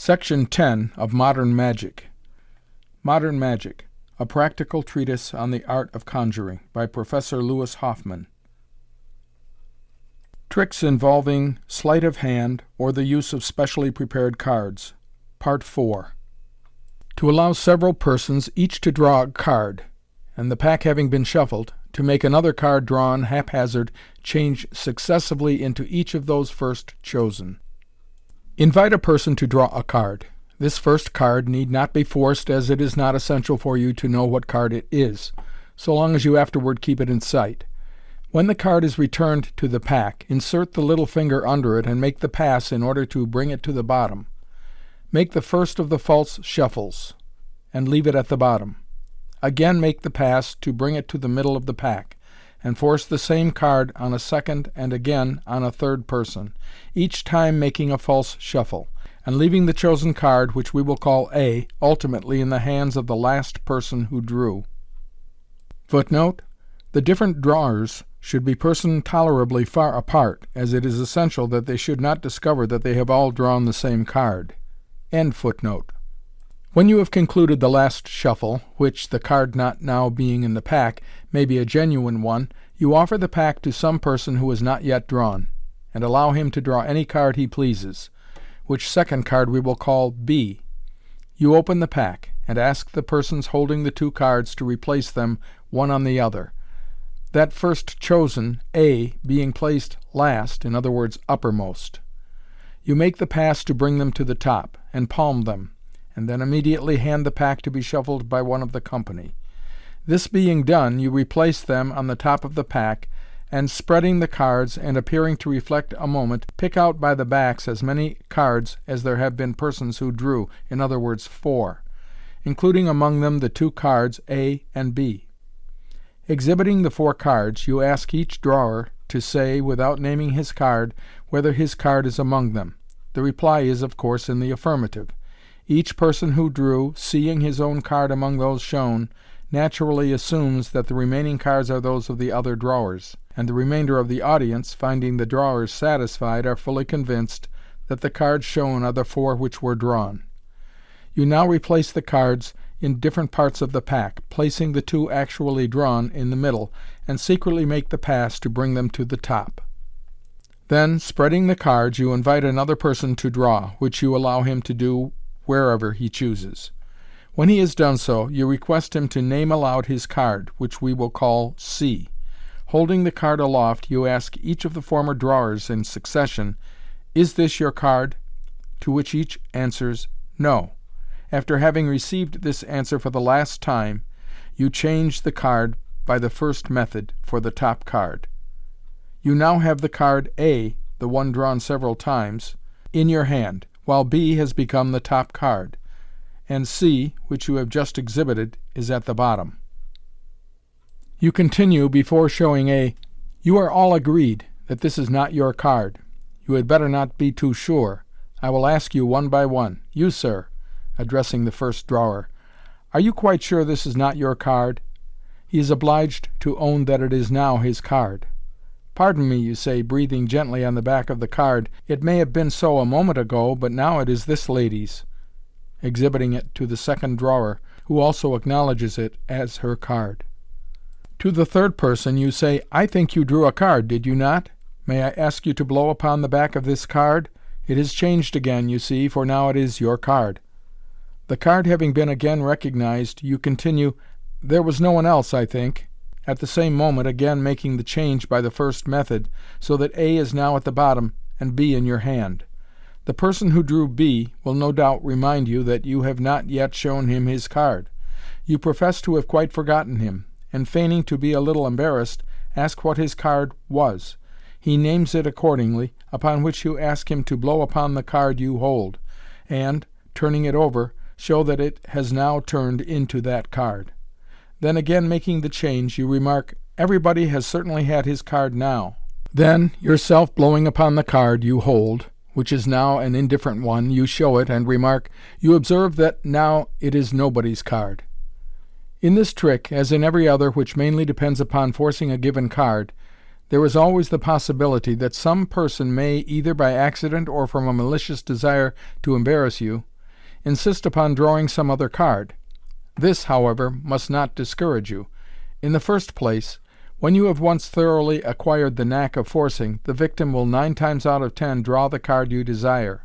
Section 10 of Modern Magic. Modern Magic, a practical treatise on the art of conjuring, by Professor Louis Hoffman. Tricks involving sleight of hand or the use of specially prepared cards. Part 4. To allow several persons each to draw a card, and the pack having been shuffled, to make another card drawn haphazard change successively into each of those first chosen. Invite a person to draw a card. This first card need not be forced, as it is not essential for you to know what card it is, so long as you afterward keep it in sight. When the card is returned to the pack, insert the little finger under it and make the pass in order to bring it to the bottom. Make the first of the false shuffles, and leave it at the bottom. Again make the pass to bring it to the middle of the pack, and force the same card on a second and again on a third person, each time making a false shuffle, and leaving the chosen card, which we will call A, ultimately in the hands of the last person who drew. Footnote: the different drawers should be persons tolerably far apart, as it is essential that they should not discover that they have all drawn the same card. End footnote. When you have concluded the last shuffle, which, the card not now being in the pack, may be a genuine one, you offer the pack to some person who is not yet drawn, and allow him to draw any card he pleases, which second card we will call B. You open the pack, and ask the persons holding the two cards to replace them one on the other, that first chosen, A, being placed last, in other words, uppermost. You make the pass to bring them to the top, and palm them, and then immediately hand the pack to be shuffled by one of the company. This being done, you replace them on the top of the pack, and spreading the cards and appearing to reflect a moment, pick out by the backs as many cards as there have been persons who drew, in other words 4, including among them the two cards A and B. Exhibiting the 4 cards, you ask each drawer to say, without naming his card, whether his card is among them. The reply is, of course, in the affirmative. Each person who drew, seeing his own card among those shown, naturally assumes that the remaining cards are those of the other drawers, and the remainder of the audience, finding the drawers satisfied, are fully convinced that the cards shown are the 4 which were drawn. You now replace the cards in different parts of the pack, placing the 2 actually drawn in the middle, and secretly make the pass to bring them to the top. Then, spreading the cards, you invite another person to draw, which you allow him to do wherever he chooses. When he has done so, you request him to name aloud his card, which we will call C. Holding the card aloft, you ask each of the former drawers in succession, "Is this your card?" to which each answers, "No." After having received this answer for the last time, you change the card by the first method for the top card. You now have the card A, the one drawn several times, in your hand, while B has become the top card, and C, which you have just exhibited, is at the bottom. You continue before showing A. You are all agreed that this is not your card. You had better not be too sure. I will ask you one by one. You, sir, addressing the first drawer, are you quite sure this is not your card? He is obliged to own that it is now his card. Pardon me, you say, breathing gently on the back of the card. It may have been so a moment ago, but now it is this lady's, exhibiting it to the second drawer, who also acknowledges it as her card. To the third person you say, I think you drew a card, did you not? May I ask you to blow upon the back of this card? It has changed again, you see, for now it is your card. The card having been again recognized, you continue, there was no one else, I think, at the same moment again making the change by the first method, so that A is now at the bottom and B in your hand. The person who drew B will no doubt remind you that you have not yet shown him his card. You profess to have quite forgotten him, and feigning to be a little embarrassed, ask what his card was. He names it accordingly, upon which you ask him to blow upon the card you hold, and, turning it over, show that it has now turned into that card. Then, again making the change, you remark, everybody has certainly had his card now. Then, yourself blowing upon the card you hold, which is now an indifferent one, you show it, and remark, you observe that now it is nobody's card. In this trick, as in every other which mainly depends upon forcing a given card, there is always the possibility that some person may, either by accident or from a malicious desire to embarrass you, insist upon drawing some other card. This, however, must not discourage you. In the first place, when you have once thoroughly acquired the knack of forcing, the victim will 9 times out of 10 draw the card you desire,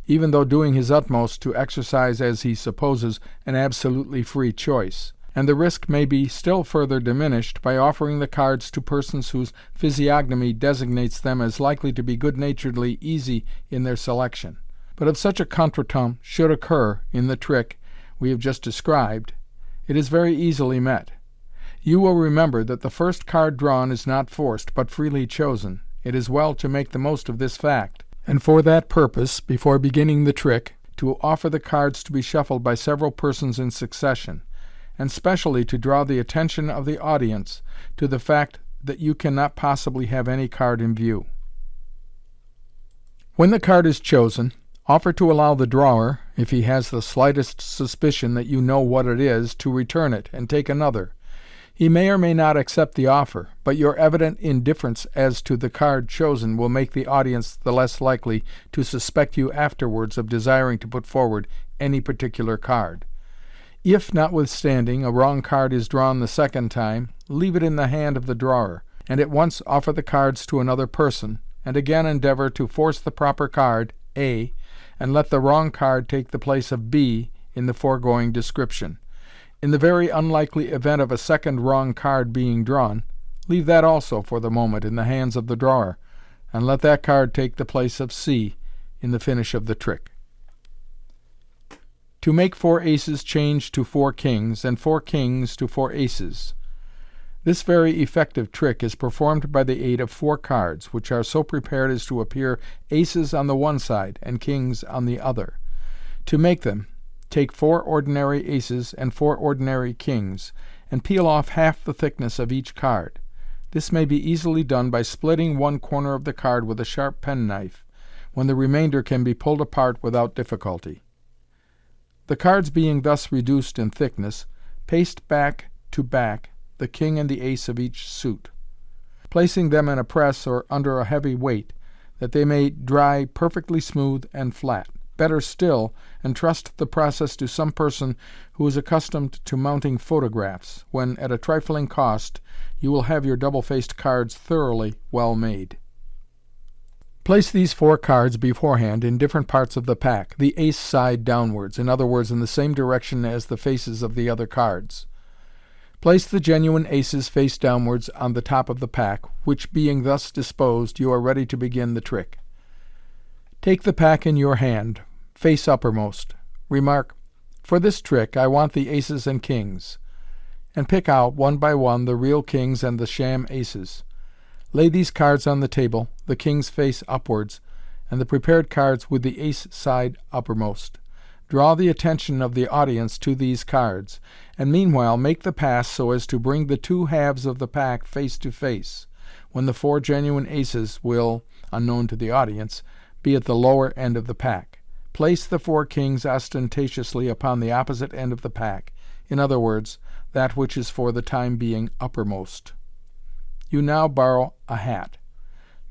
even though doing his utmost to exercise, as he supposes, an absolutely free choice. And the risk may be still further diminished by offering the cards to persons whose physiognomy designates them as likely to be good-naturedly easy in their selection. But if such a contretemps should occur in the trick we have just described, it is very easily met. You will remember that the first card drawn is not forced, but freely chosen. It is well to make the most of this fact, and for that purpose, before beginning the trick, to offer the cards to be shuffled by several persons in succession, and specially to draw the attention of the audience to the fact that you cannot possibly have any card in view. When the card is chosen, offer to allow the drawer, if he has the slightest suspicion that you know what it is, to return it and take another. He may or may not accept the offer, but your evident indifference as to the card chosen will make the audience the less likely to suspect you afterwards of desiring to put forward any particular card. If, notwithstanding, a wrong card is drawn the second time, leave it in the hand of the drawer, and at once offer the cards to another person, and again endeavor to force the proper card, A, and let the wrong card take the place of B in the foregoing description. In the very unlikely event of a second wrong card being drawn, leave that also for the moment in the hands of the drawer, and let that card take the place of C in the finish of the trick. To make 4 aces change to 4 kings, and 4 kings to 4 aces. This very effective trick is performed by the aid of 4 cards, which are so prepared as to appear aces on the one side and kings on the other. To make them, take 4 ordinary aces and 4 ordinary kings, and peel off half the thickness of each card. This may be easily done by splitting one corner of the card with a sharp penknife, when the remainder can be pulled apart without difficulty. The cards being thus reduced in thickness, paste back to back the king and the ace of each suit, placing them in a press or under a heavy weight, that they may dry perfectly smooth and flat. Better still, entrust the process to some person who is accustomed to mounting photographs, when, at a trifling cost, you will have your double-faced cards thoroughly well made. Place these 4 cards beforehand in different parts of the pack, the ace side downwards, in other words, in the same direction as the faces of the other cards. Place the genuine aces face downwards on the top of the pack, which being thus disposed, you are ready to begin the trick. Take the pack in your hand, face uppermost. Remark, "For this trick I want the aces and kings," and pick out, one by one, the real kings and the sham aces. Lay these cards on the table, the kings face upwards, and the prepared cards with the ace side uppermost. Draw the attention of the audience to these cards, and meanwhile make the pass so as to bring the 2 halves of the pack face to face, when the 4 genuine aces will, unknown to the audience, be at the lower end of the pack. Place the 4 kings ostentatiously upon the opposite end of the pack, in other words, that which is for the time being uppermost. You now borrow a hat.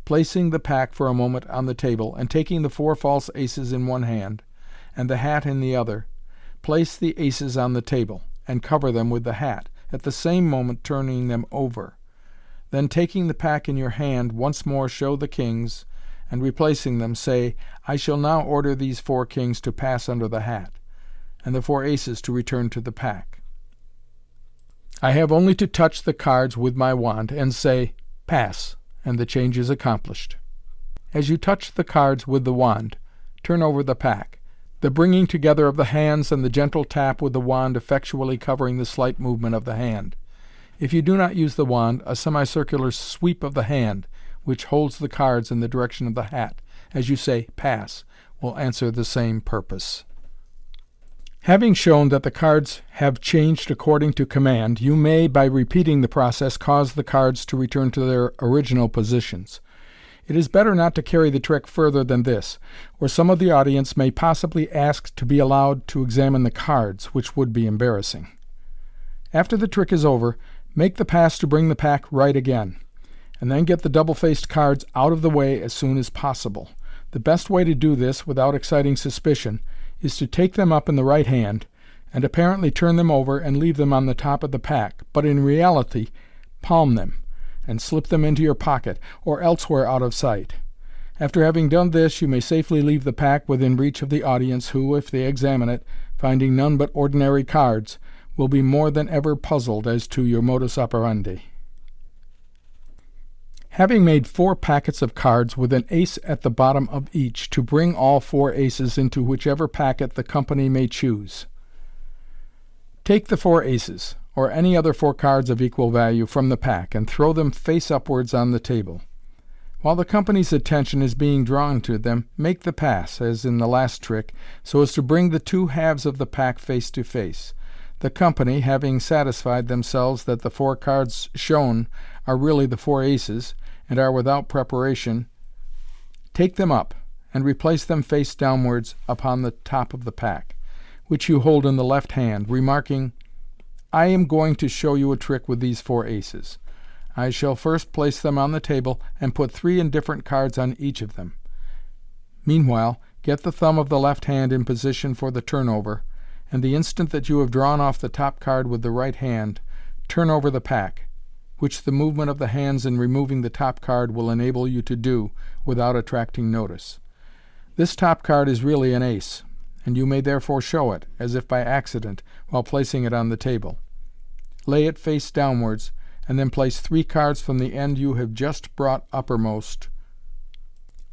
Placing the pack for a moment on the table, and taking the 4 false aces in one hand, and the hat in the other, place the aces on the table, and cover them with the hat, at the same moment turning them over. Then, taking the pack in your hand, once more show the kings, and replacing them, say, "I shall now order these 4 kings to pass under the hat, and the 4 aces to return to the pack. I have only to touch the cards with my wand, and say, 'Pass,' and the change is accomplished." As you touch the cards with the wand, turn over the pack, the bringing together of the hands and the gentle tap with the wand effectually covering the slight movement of the hand. If you do not use the wand, a semicircular sweep of the hand, which holds the cards in the direction of the hat, as you say "pass," will answer the same purpose. Having shown that the cards have changed according to command, you may, by repeating the process, cause the cards to return to their original positions. It is better not to carry the trick further than this, or some of the audience may possibly ask to be allowed to examine the cards, which would be embarrassing. After the trick is over, make the pass to bring the pack right again, and then get the double-faced cards out of the way as soon as possible. The best way to do this, without exciting suspicion, is to take them up in the right hand and apparently turn them over and leave them on the top of the pack, but in reality palm them and slip them into your pocket or elsewhere out of sight. After having done this, you may safely leave the pack within reach of the audience, who, if they examine it, finding none but ordinary cards, will be more than ever puzzled as to your modus operandi. Having made 4 packets of cards with an ace at the bottom of each, to bring all 4 aces into whichever packet the company may choose. Take the 4 aces, or any other 4 cards of equal value, from the pack, and throw them face upwards on the table. While the company's attention is being drawn to them, make the pass, as in the last trick, so as to bring the 2 halves of the pack face to face. The company, having satisfied themselves that the 4 cards shown are really the 4 aces, and are without preparation, take them up, and replace them face downwards upon the top of the pack, which you hold in the left hand, remarking, "I am going to show you a trick with these 4 aces. I shall first place them on the table and put 3 indifferent cards on each of them. Meanwhile, get the thumb of the left hand in position for the turnover, and the instant that you have drawn off the top card with the right hand, turn over the pack, which the movement of the hands in removing the top card will enable you to do without attracting notice. This top card is really an ace, and you may therefore show it, as if by accident, while placing it on the table. Lay it face downwards, and then place 3 cards from the end you have just brought uppermost,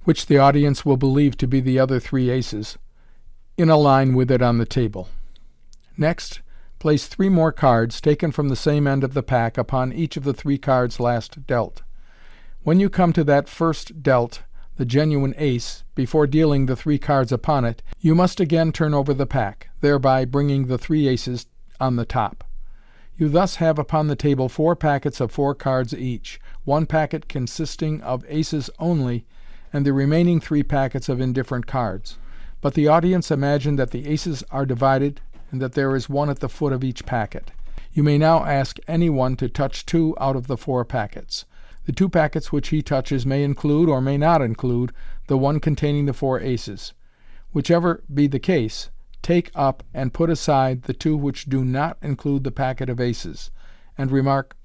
which the audience will believe to be the other 3 aces, in a line with it on the table. Next, place 3 more cards, taken from the same end of the pack, upon each of the 3 cards last dealt. When you come to that first dealt, the genuine ace, before dealing the 3 cards upon it, you must again turn over the pack, thereby bringing the 3 aces on the top. You thus have upon the table 4 packets of 4 cards each, 1 packet consisting of aces only, and the remaining 3 packets of indifferent cards. But the audience imagine that the aces are divided, and that there is 1 at the foot of each packet. You may now ask any one to touch 2 out of the 4 packets. The 2 packets which he touches may include, or may not include, the one containing the 4 aces. Whichever be the case, take up and put aside the 2 which do not include the packet of aces, and remark,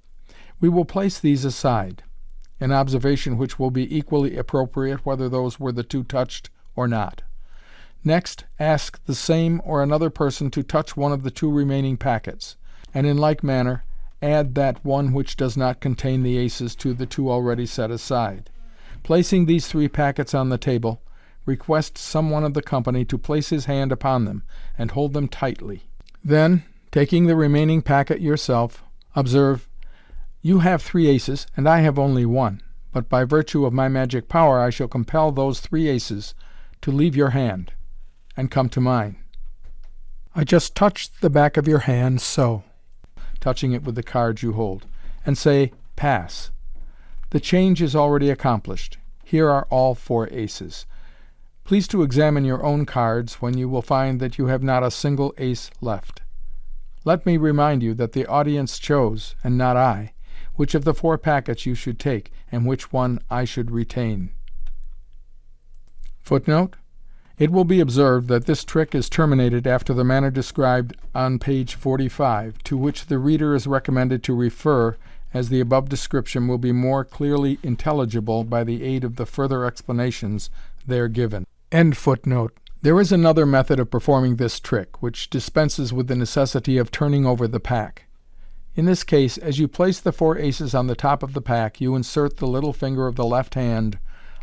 "We will place these aside," an observation which will be equally appropriate whether those were the 2 touched or not. Next, ask the same or another person to touch one of the 2 remaining packets, and in like manner add that one which does not contain the aces to the 2 already set aside. Placing these 3 packets on the table, request some one of the company to place his hand upon them and hold them tightly. Then, taking the remaining packet yourself, observe, "You have 3 aces and I have only 1, but by virtue of my magic power I shall compel those 3 aces to leave your hand and come to mine. I just touch the back of your hand, so," touching it with the cards you hold, "and say, 'Pass.' The change is already accomplished. Here are all 4 aces. Please to examine your own cards, when you will find that you have not a single ace left. Let me remind you that the audience chose, and not I, which of the 4 packets you should take, and which one I should retain." Footnote: It will be observed that this trick is terminated after the manner described on page 45, to which the reader is recommended to refer, as the above description will be more clearly intelligible by the aid of the further explanations there given. End footnote. There is another method of performing this trick, which dispenses with the necessity of turning over the pack. In this case, as you place the 4 aces on the top of the pack, you insert the little finger of the left hand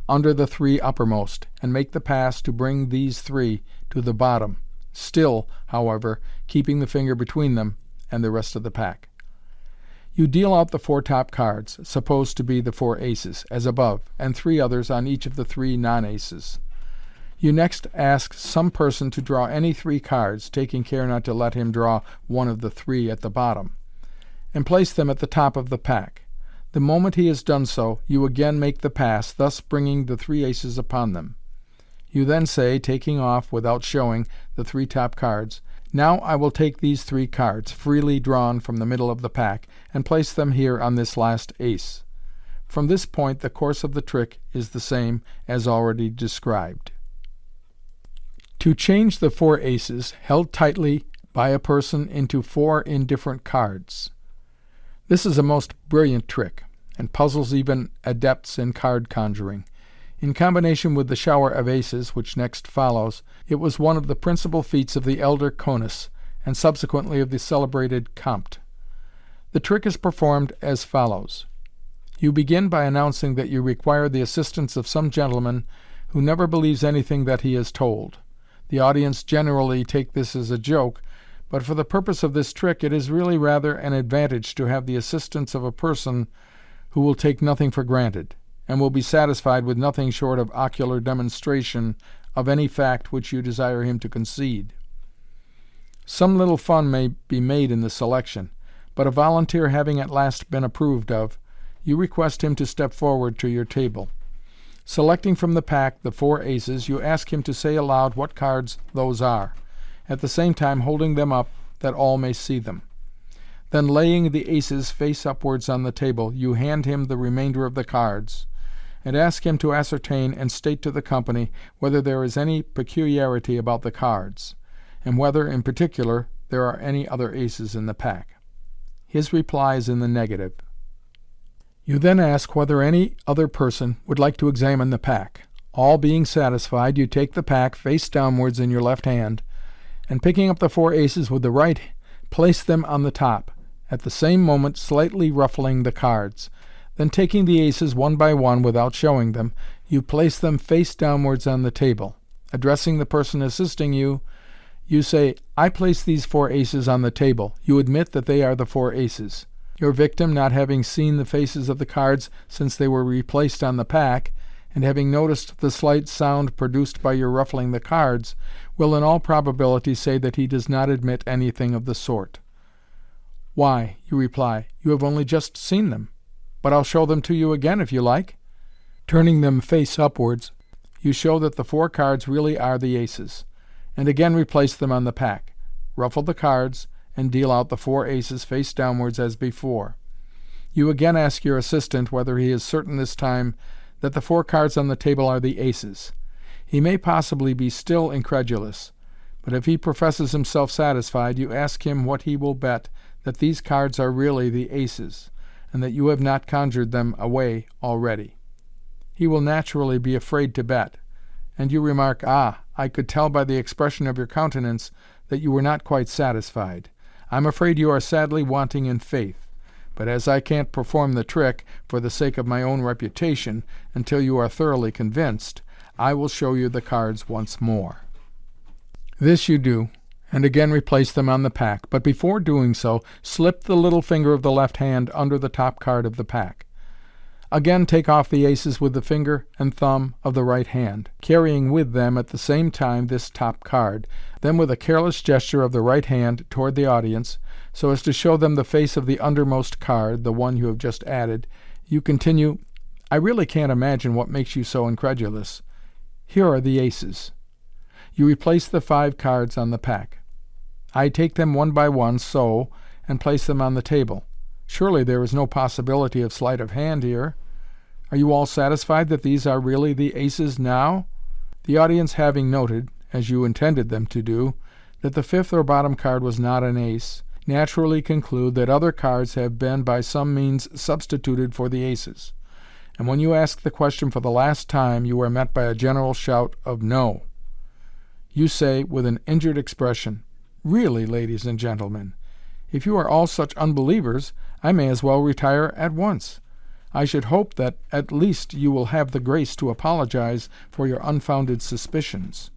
under the 3 uppermost, and make the pass to bring these 3 to the bottom, still, however, keeping the finger between them and the rest of the pack. You deal out the 4 top cards, supposed to be the 4 aces, as above, and 3 others on each of the 3 non-aces. You next ask some person to draw any 3 cards, taking care not to let him draw one of the 3 at the bottom, and place them at the top of the pack. The moment he has done so, you again make the pass, thus bringing the 3 aces upon them. You then say, taking off, without showing, the 3 top cards, "Now I will take these 3 cards, freely drawn from the middle of the pack, and place them here on this last ace." From this point the course of the trick is the same as already described. To change the 4 aces held tightly by a person into 4 indifferent cards. This is a most brilliant trick, and puzzles even adepts in card conjuring. In combination with the shower of aces, which next follows, it was one of the principal feats of the elder Conus, and subsequently of the celebrated Comte. The trick is performed as follows. You begin by announcing that you require the assistance of some gentleman who never believes anything that he is told. The audience generally take this as a joke, but for the purpose of this trick it is really rather an advantage to have the assistance of a person who will take nothing for granted, and will be satisfied with nothing short of ocular demonstration of any fact which you desire him to concede. Some little fun may be made in the selection, but a volunteer having at last been approved of, you request him to step forward to your table. Selecting from the pack the 4 aces, you ask him to say aloud what cards those are, at the same time holding them up that all may see them. Then, laying the aces face upwards on the table, you hand him the remainder of the cards, and ask him to ascertain and state to the company whether there is any peculiarity about the cards, and whether, in particular, there are any other aces in the pack. His reply is in the negative. You then ask whether any other person would like to examine the pack. All being satisfied, you take the pack face downwards in your left hand, and picking up the 4 aces with the right, place them on the top, at the same moment slightly ruffling the cards. Then, taking the aces one by one without showing them, you place them face downwards on the table. Addressing the person assisting you, you say, "I place these 4 aces on the table. You admit that they are the 4 aces." Your victim, not having seen the faces of the cards since they were replaced on the pack, and having noticed the slight sound produced by your ruffling the cards, will in all probability say that he does not admit anything of the sort. "Why," you reply, "you have only just seen them, but I'll show them to you again if you like." Turning them face upwards, you show that the 4 cards really are the aces, and again replace them on the pack. Ruffle the cards, and deal out the 4 aces face downwards as before. You again ask your assistant whether he is certain this time that the 4 cards on the table are the aces. He may possibly be still incredulous, but if he professes himself satisfied, you ask him what he will bet that these cards are really the aces, and that you have not conjured them away already. He will naturally be afraid to bet, and you remark, "Ah, I could tell by the expression of your countenance that you were not quite satisfied. I'm afraid you are sadly wanting in faith, but as I can't perform the trick, for the sake of my own reputation, until you are thoroughly convinced, I will show you the cards once more." This you do, and again replace them on the pack, but before doing so, slip the little finger of the left hand under the top card of the pack. Again take off the aces with the finger and thumb of the right hand, carrying with them at the same time this top card. Then, with a careless gesture of the right hand toward the audience, so as to show them the face of the undermost card, the one you have just added, you continue, "I really can't imagine what makes you so incredulous. Here are the aces." You replace the 5 cards on the pack. "I take them one by one, so, and place them on the table. Surely there is no possibility of sleight of hand here. Are you all satisfied that these are really the aces now?" The audience having noted, as you intended them to do, that the 5th or bottom card was not an ace, naturally conclude that other cards have been by some means substituted for the aces, and when you ask the question for the last time, you are met by a general shout of "No." You say, with an injured expression, "Really, ladies and gentlemen, if you are all such unbelievers, I may as well retire at once. I should hope that at least you will have the grace to apologize for your unfounded suspicions."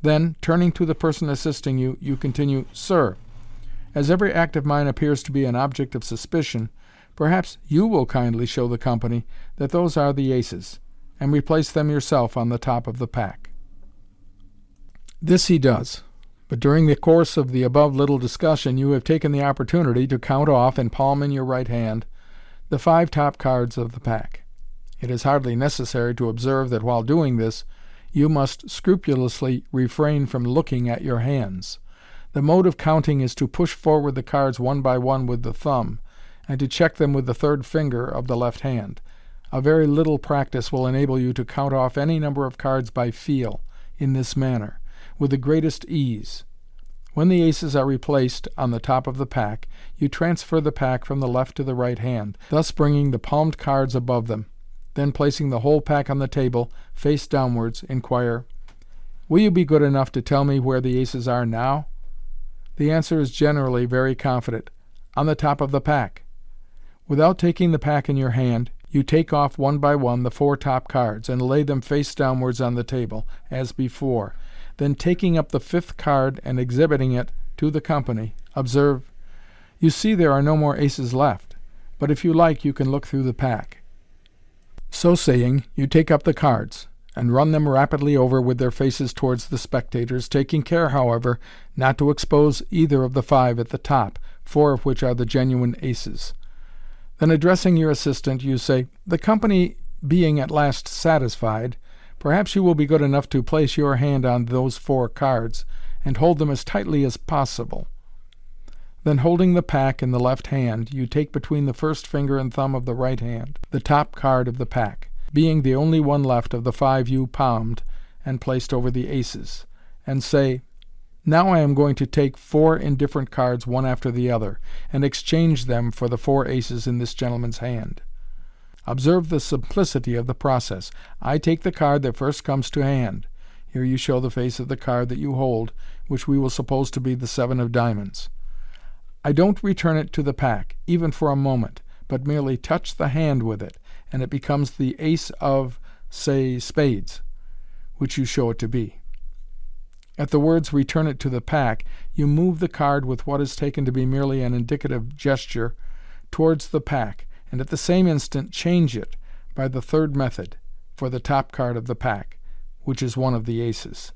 Then, turning to the person assisting you, you continue, "Sir, as every act of mine appears to be an object of suspicion, perhaps you will kindly show the company that those are the aces, and replace them yourself on the top of the pack." This he does, but during the course of the above little discussion you have taken the opportunity to count off, and palm in your right hand, the 5 top cards of the pack. It is hardly necessary to observe that while doing this you must scrupulously refrain from looking at your hands. The mode of counting is to push forward the cards one by one with the thumb, and to check them with the 3rd finger of the left hand. A very little practice will enable you to count off any number of cards by feel, in this manner, with the greatest ease. When the aces are replaced on the top of the pack, you transfer the pack from the left to the right hand, thus bringing the palmed cards above them. Then, placing the whole pack on the table, face downwards, inquire, "Will you be good enough to tell me where the aces are now?" The answer is generally very confident, "On the top of the pack." Without taking the pack in your hand, you take off one by one the 4 top cards, and lay them face downwards on the table, as before. Then, taking up the 5th card and exhibiting it to the company, observe, "You see there are no more aces left, but if you like you can look through the pack." So saying, you take up the cards, and run them rapidly over with their faces towards the spectators, taking care, however, not to expose either of the 5 at the top, 4 of which are the genuine aces. Then, addressing your assistant, you say, "The company being at last satisfied, perhaps you will be good enough to place your hand on those 4 cards, and hold them as tightly as possible." Then, holding the pack in the left hand, you take between the first finger and thumb of the right hand the top card of the pack, being the only one left of the 5 you palmed and placed over the aces, and say, "Now I am going to take 4 indifferent cards one after the other, and exchange them for the 4 aces in this gentleman's hand." Observe the simplicity of the process. I take the card that first comes to hand. Here you show the face of the card that you hold, which we will suppose to be the 7 of diamonds. I don't return it to the pack, even for a moment, but merely touch the hand with it, and it becomes the ace of, say, spades, which you show it to be. At the words "return it to the pack," you move the card with what is taken to be merely an indicative gesture towards the pack, and at the same instant change it by the 3rd method for the top card of the pack, which is one of the aces.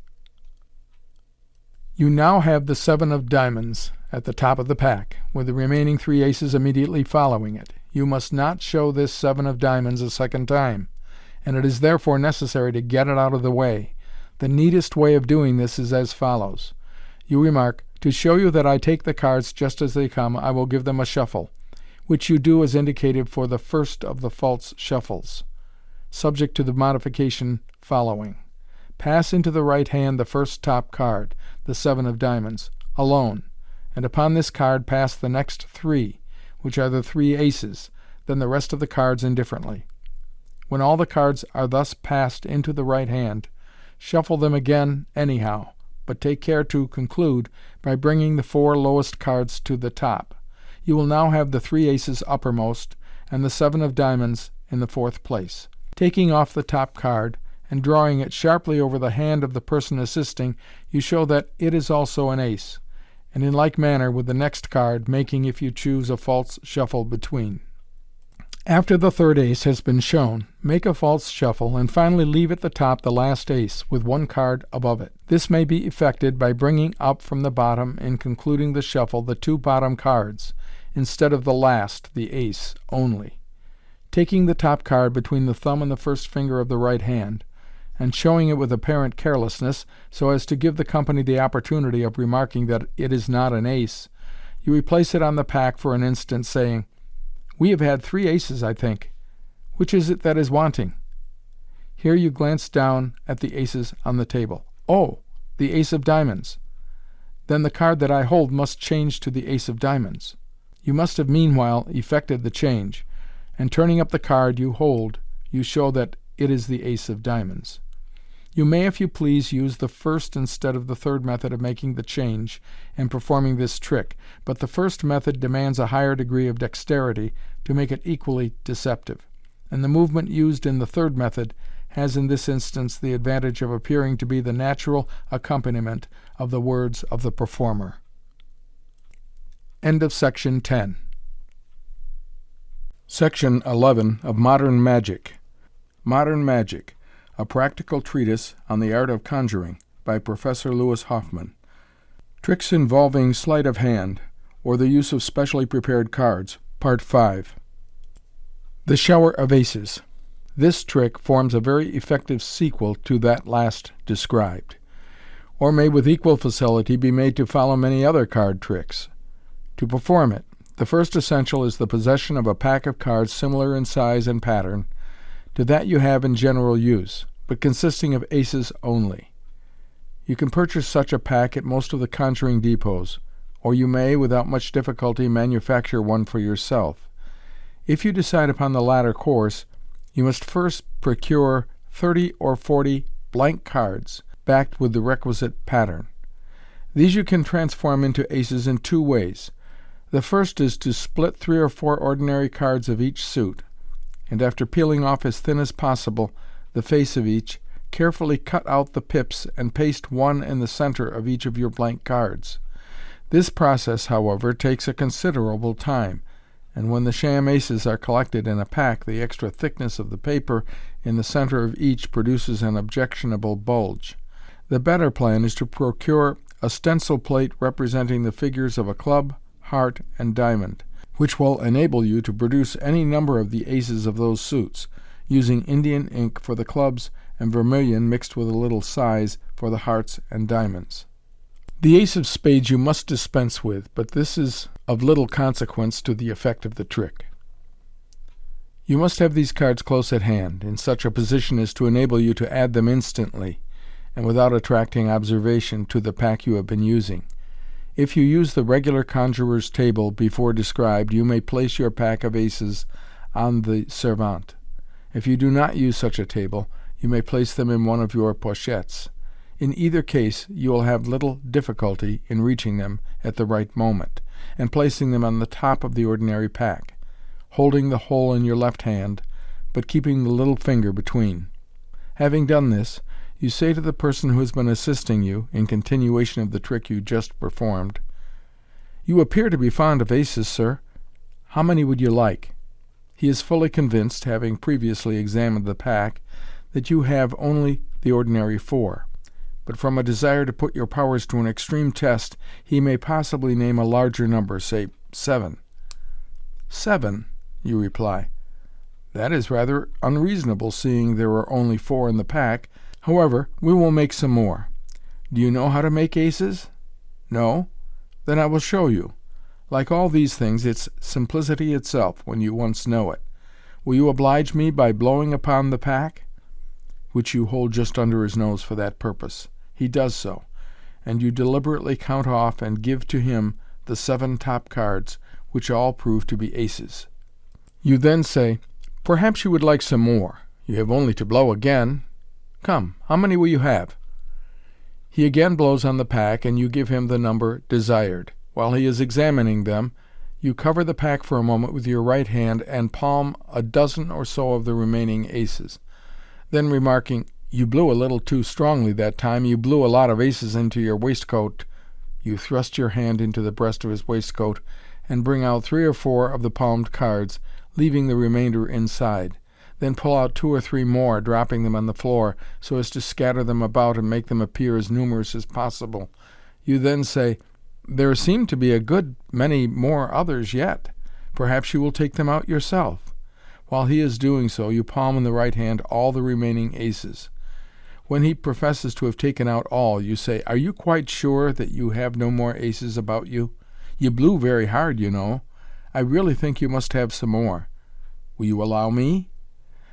You now have the 7 of diamonds at the top of the pack, with the remaining 3 aces immediately following it. You must not show this 7 of diamonds a second time, and it is therefore necessary to get it out of the way. The neatest way of doing this is as follows. You remark, "To show you that I take the cards just as they come, I will give them a shuffle," which you do as indicated for the first of the false shuffles, subject to the modification following. Pass into the right hand the first top card, the 7 of diamonds, alone, and upon this card pass the next 3, which are the 3 aces, then the rest of the cards indifferently. When all the cards are thus passed into the right hand, shuffle them again anyhow, but take care to conclude by bringing the 4 lowest cards to the top. You will now have the 3 aces uppermost, and the 7 of diamonds in the 4th place. Taking off the top card, and drawing it sharply over the hand of the person assisting, you show that it is also an ace, and in like manner with the next card, making, if you choose, a false shuffle between. After the 3rd ace has been shown, make a false shuffle, and finally leave at the top the last ace, with 1 card above it. This may be effected by bringing up from the bottom, in concluding the shuffle, the 2 bottom cards, instead of the last, the ace, only. Taking the top card between the thumb and the first finger of the right hand, and showing it with apparent carelessness, so as to give the company the opportunity of remarking that it is not an ace, you replace it on the pack for an instant, saying, "We have had 3 aces, I think. Which is it that is wanting?" Here you glance down at the aces on the table. "Oh, the ace of diamonds. Then the card that I hold must change to the ace of diamonds." You must have meanwhile effected the change, and turning up the card you hold, you show that it is the ace of diamonds. You may, if you please, use the first instead of the 3rd method of making the change and performing this trick, but the first method demands a higher degree of dexterity to make it equally deceptive, and the movement used in the 3rd method has in this instance the advantage of appearing to be the natural accompaniment of the words of the performer. End of Section 10. Section 11 of Modern Magic. Modern Magic, a practical treatise on the art of conjuring, by Professor Louis Hoffman. Tricks involving sleight of hand, or the use of specially prepared cards, Part 5. The Shower of Aces. This trick forms a very effective sequel to that last described, or may with equal facility be made to follow many other card tricks. To perform it, the first essential is the possession of a pack of cards similar in size and pattern to that you have in general use, but consisting of aces only. You can purchase such a pack at most of the conjuring depots, or you may, without much difficulty, manufacture one for yourself. If you decide upon the latter course, you must first procure 30 or 40 blank cards, backed with the requisite pattern. These you can transform into aces in two ways. The first is to split 3 or 4 ordinary cards of each suit, and after peeling off as thin as possible the face of each, carefully cut out the pips and paste one in the center of each of your blank cards. This process, however, takes a considerable time, and when the sham aces are collected in a pack, the extra thickness of the paper in the center of each produces an objectionable bulge. The better plan is to procure a stencil plate representing the figures of a club, heart, and diamond, which will enable you to produce any number of the aces of those suits, using Indian ink for the clubs and vermilion mixed with a little size for the hearts and diamonds. The ace of spades you must dispense with, but this is of little consequence to the effect of the trick. You must have these cards close at hand, in such a position as to enable you to add them instantly, and without attracting observation, to the pack you have been using. If you use the regular conjurer's table before described, you may place your pack of aces on the servante. If you do not use such a table, you may place them in one of your pochettes. In either case, you will have little difficulty in reaching them at the right moment, and placing them on the top of the ordinary pack, holding the whole in your left hand, but keeping the little finger between. Having done this, you say to the person who has been assisting you, in continuation of the trick you just performed, "You appear to be fond of aces, sir. How many would you like?" He is fully convinced, having previously examined the pack, that you have only the ordinary 4. But from a desire to put your powers to an extreme test, he may possibly name a larger number, say 7. 7, you reply. That is rather unreasonable, seeing there are only 4 in the pack. However, we will make some more. Do you know how to make aces? No? Then I will show you. Like all these things, it's simplicity itself when you once know it. Will you oblige me by blowing upon the pack?" Which you hold just under his nose for that purpose. He does so, and you deliberately count off and give to him the 7 top cards, which all prove to be aces. You then say, "Perhaps you would like some more. You have only to blow again. Come, how many will you have?" He again blows on the pack, and you give him the number desired. While he is examining them, you cover the pack for a moment with your right hand and palm a dozen or so of the remaining aces. Then remarking, "You blew a little too strongly that time. You blew a lot of aces into your waistcoat," you thrust your hand into the breast of his waistcoat and bring out 3 or 4 of the palmed cards, leaving the remainder inside. Then pull out 2 or 3 more, dropping them on the floor so as to scatter them about and make them appear as numerous as possible. You then say, "There seem to be a good many more others yet. Perhaps you will take them out yourself." While he is doing so, you palm in the right hand all the remaining aces. When he professes to have taken out all, you say, "Are you quite sure that you have no more aces about you? You blew very hard, you know. I really think you must have some more. Will you allow me?"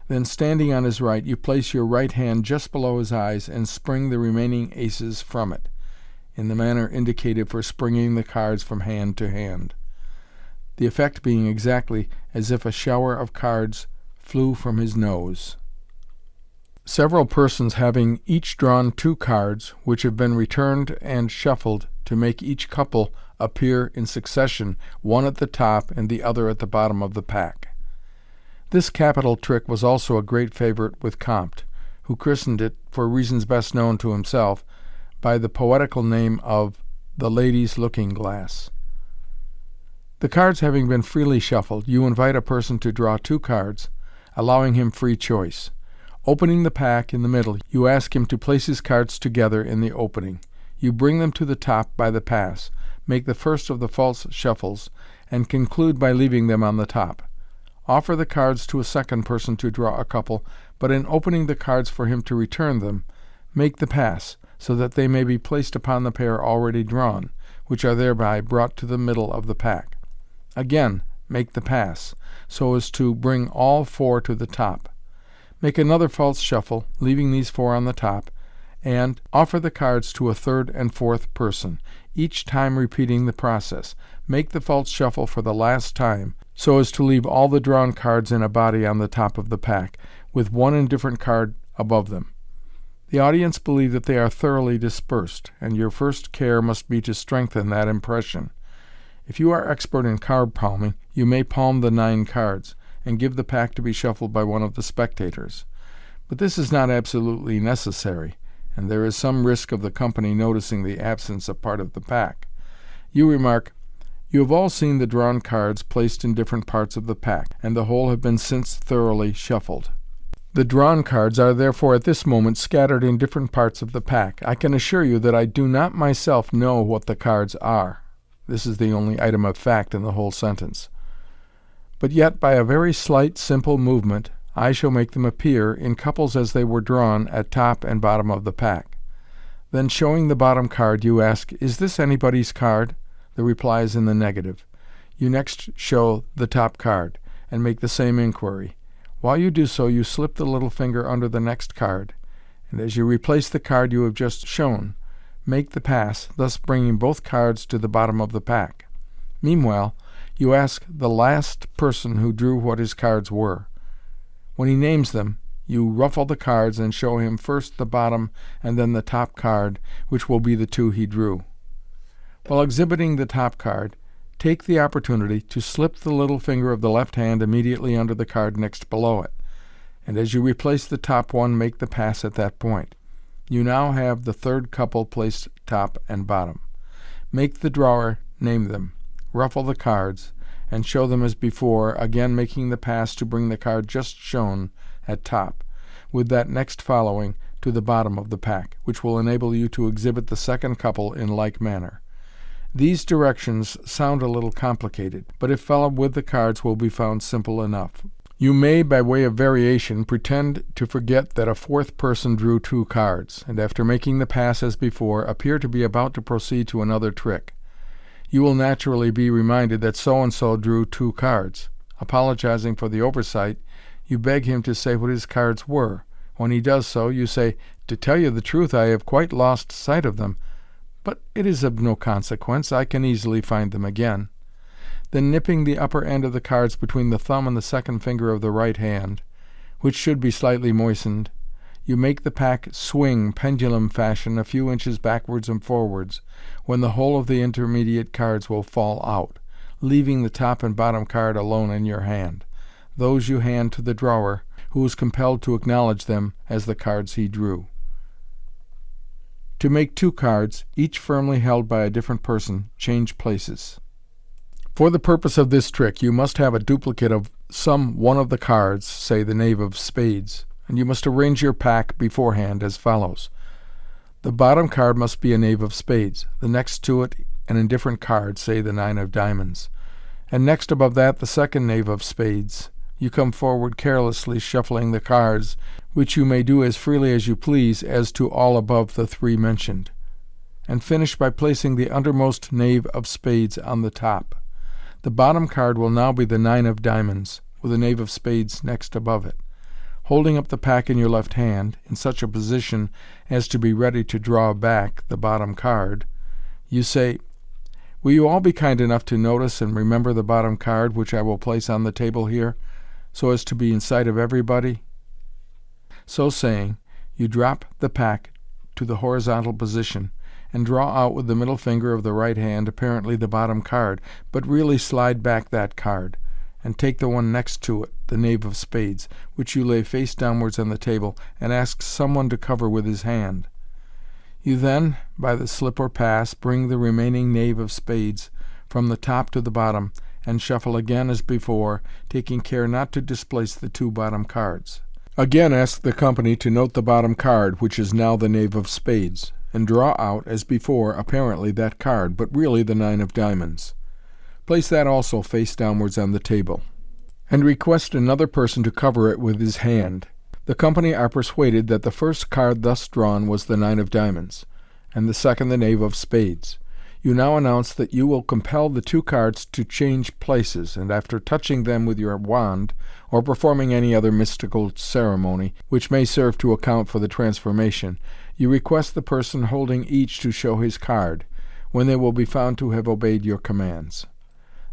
Then, standing on his right, you place your right hand just below his eyes and spring the remaining aces from it, in the manner indicated for springing the cards from hand to hand, the effect being exactly as if a shower of cards flew from his nose. Several persons having each drawn 2 cards, which have been returned and shuffled to make each couple appear in succession, one at the top and the other at the bottom of the pack. This capital trick was also a great favorite with Comte, who christened it, for reasons best known to himself, by the poetical name of the lady's looking-glass. The cards having been freely shuffled, you invite a person to draw 2 cards, allowing him free choice. Opening the pack in the middle, you ask him to place his cards together in the opening. You bring them to the top by the pass, make the first of the false shuffles, and conclude by leaving them on the top. Offer the cards to a second person to draw a couple, but in opening the cards for him to return them, make the pass, so that they may be placed upon the pair already drawn, which are thereby brought to the middle of the pack. Again make the pass, so as to bring all 4 to the top. Make another false shuffle, leaving these 4 on the top, and offer the cards to a third and fourth person, each time repeating the process. Make the false shuffle for the last time, so as to leave all the drawn cards in a body on the top of the pack, with one indifferent card above them. The audience believe that they are thoroughly dispersed, and your first care must be to strengthen that impression. If you are expert in card palming, you may palm the 9 cards, and give the pack to be shuffled by one of the spectators. But this is not absolutely necessary, and there is some risk of the company noticing the absence of part of the pack. You remark, "You have all seen the drawn cards placed in different parts of the pack, and the whole have been since thoroughly shuffled. The drawn cards are therefore at this moment scattered in different parts of the pack. I can assure you that I do not myself know what the cards are." This is the only item of fact in the whole sentence. "But yet, by a very slight, simple movement, I shall make them appear in couples as they were drawn at top and bottom of the pack." Then, showing the bottom card, you ask, "Is this anybody's card?" The reply is in the negative. You next show the top card, and make the same inquiry. While you do so, you slip the little finger under the next card, and as you replace the card you have just shown, make the pass, thus bringing both cards to the bottom of the pack. Meanwhile, you ask the last person who drew what his cards were. When he names them, you ruffle the cards and show him first the bottom and then the top card, which will be the 2 he drew. While exhibiting the top card, take the opportunity to slip the little finger of the left hand immediately under the card next below it, and as you replace the top one, make the pass at that point. You now have the third couple placed top and bottom. Make the drawer name them, ruffle the cards, and show them as before, again making the pass to bring the card just shown at top, with that next following, to the bottom of the pack, which will enable you to exhibit the second couple in like manner. These directions sound a little complicated, but if followed with the cards will be found simple enough. You may, by way of variation, pretend to forget that a fourth person drew 2 cards, and after making the pass as before, appear to be about to proceed to another trick. You will naturally be reminded that so-and-so drew 2 cards. Apologizing for the oversight, you beg him to say what his cards were. When he does so, you say, "To tell you the truth, I have quite lost sight of them, but it is of no consequence. I can easily find them again." Then, nipping the upper end of the cards between the thumb and the second finger of the right hand, which should be slightly moistened, you make the pack swing pendulum fashion a few inches backwards and forwards, when the whole of the intermediate cards will fall out, leaving the top and bottom card alone in your hand. Those you hand to the drawer, who is compelled to acknowledge them as the cards he drew. To make 2 cards, each firmly held by a different person, change places. For the purpose of this trick, you must have a duplicate of some one of the cards, say the knave of spades, and you must arrange your pack beforehand as follows. The bottom card must be a knave of spades, the next to it an indifferent card, say the 9 of diamonds, and next above that the second knave of spades. You come forward carelessly, shuffling the cards, which you may do as freely as you please as to all above the 3 mentioned, and finish by placing the undermost knave of spades on the top. The bottom card will now be the 9 of diamonds, with a knave of spades next above it. Holding up the pack in your left hand, in such a position as to be ready to draw back the bottom card, you say, "Will you all be kind enough to notice and remember the bottom card, which I will place on the table here, so as to be in sight of everybody?" So saying, you drop the pack to the horizontal position, and draw out with the middle finger of the right hand apparently the bottom card, but really slide back that card, and take the one next to it, the knave of spades, which you lay face downwards on the table, and ask someone to cover with his hand. You then, by the slip or pass, bring the remaining knave of spades from the top to the bottom, and shuffle again as before, taking care not to displace the 2 bottom cards. Again ask the company to note the bottom card, which is now the knave of spades, and draw out, as before, apparently that card, but really the 9 of diamonds. Place that also face downwards on the table, and request another person to cover it with his hand. The company are persuaded that the first card thus drawn was the 9 of diamonds, and the second the knave of spades. You now announce that you will compel the two cards to change places, and after touching them with your wand, or performing any other mystical ceremony which may serve to account for the transformation, you request the person holding each to show his card, when they will be found to have obeyed your commands.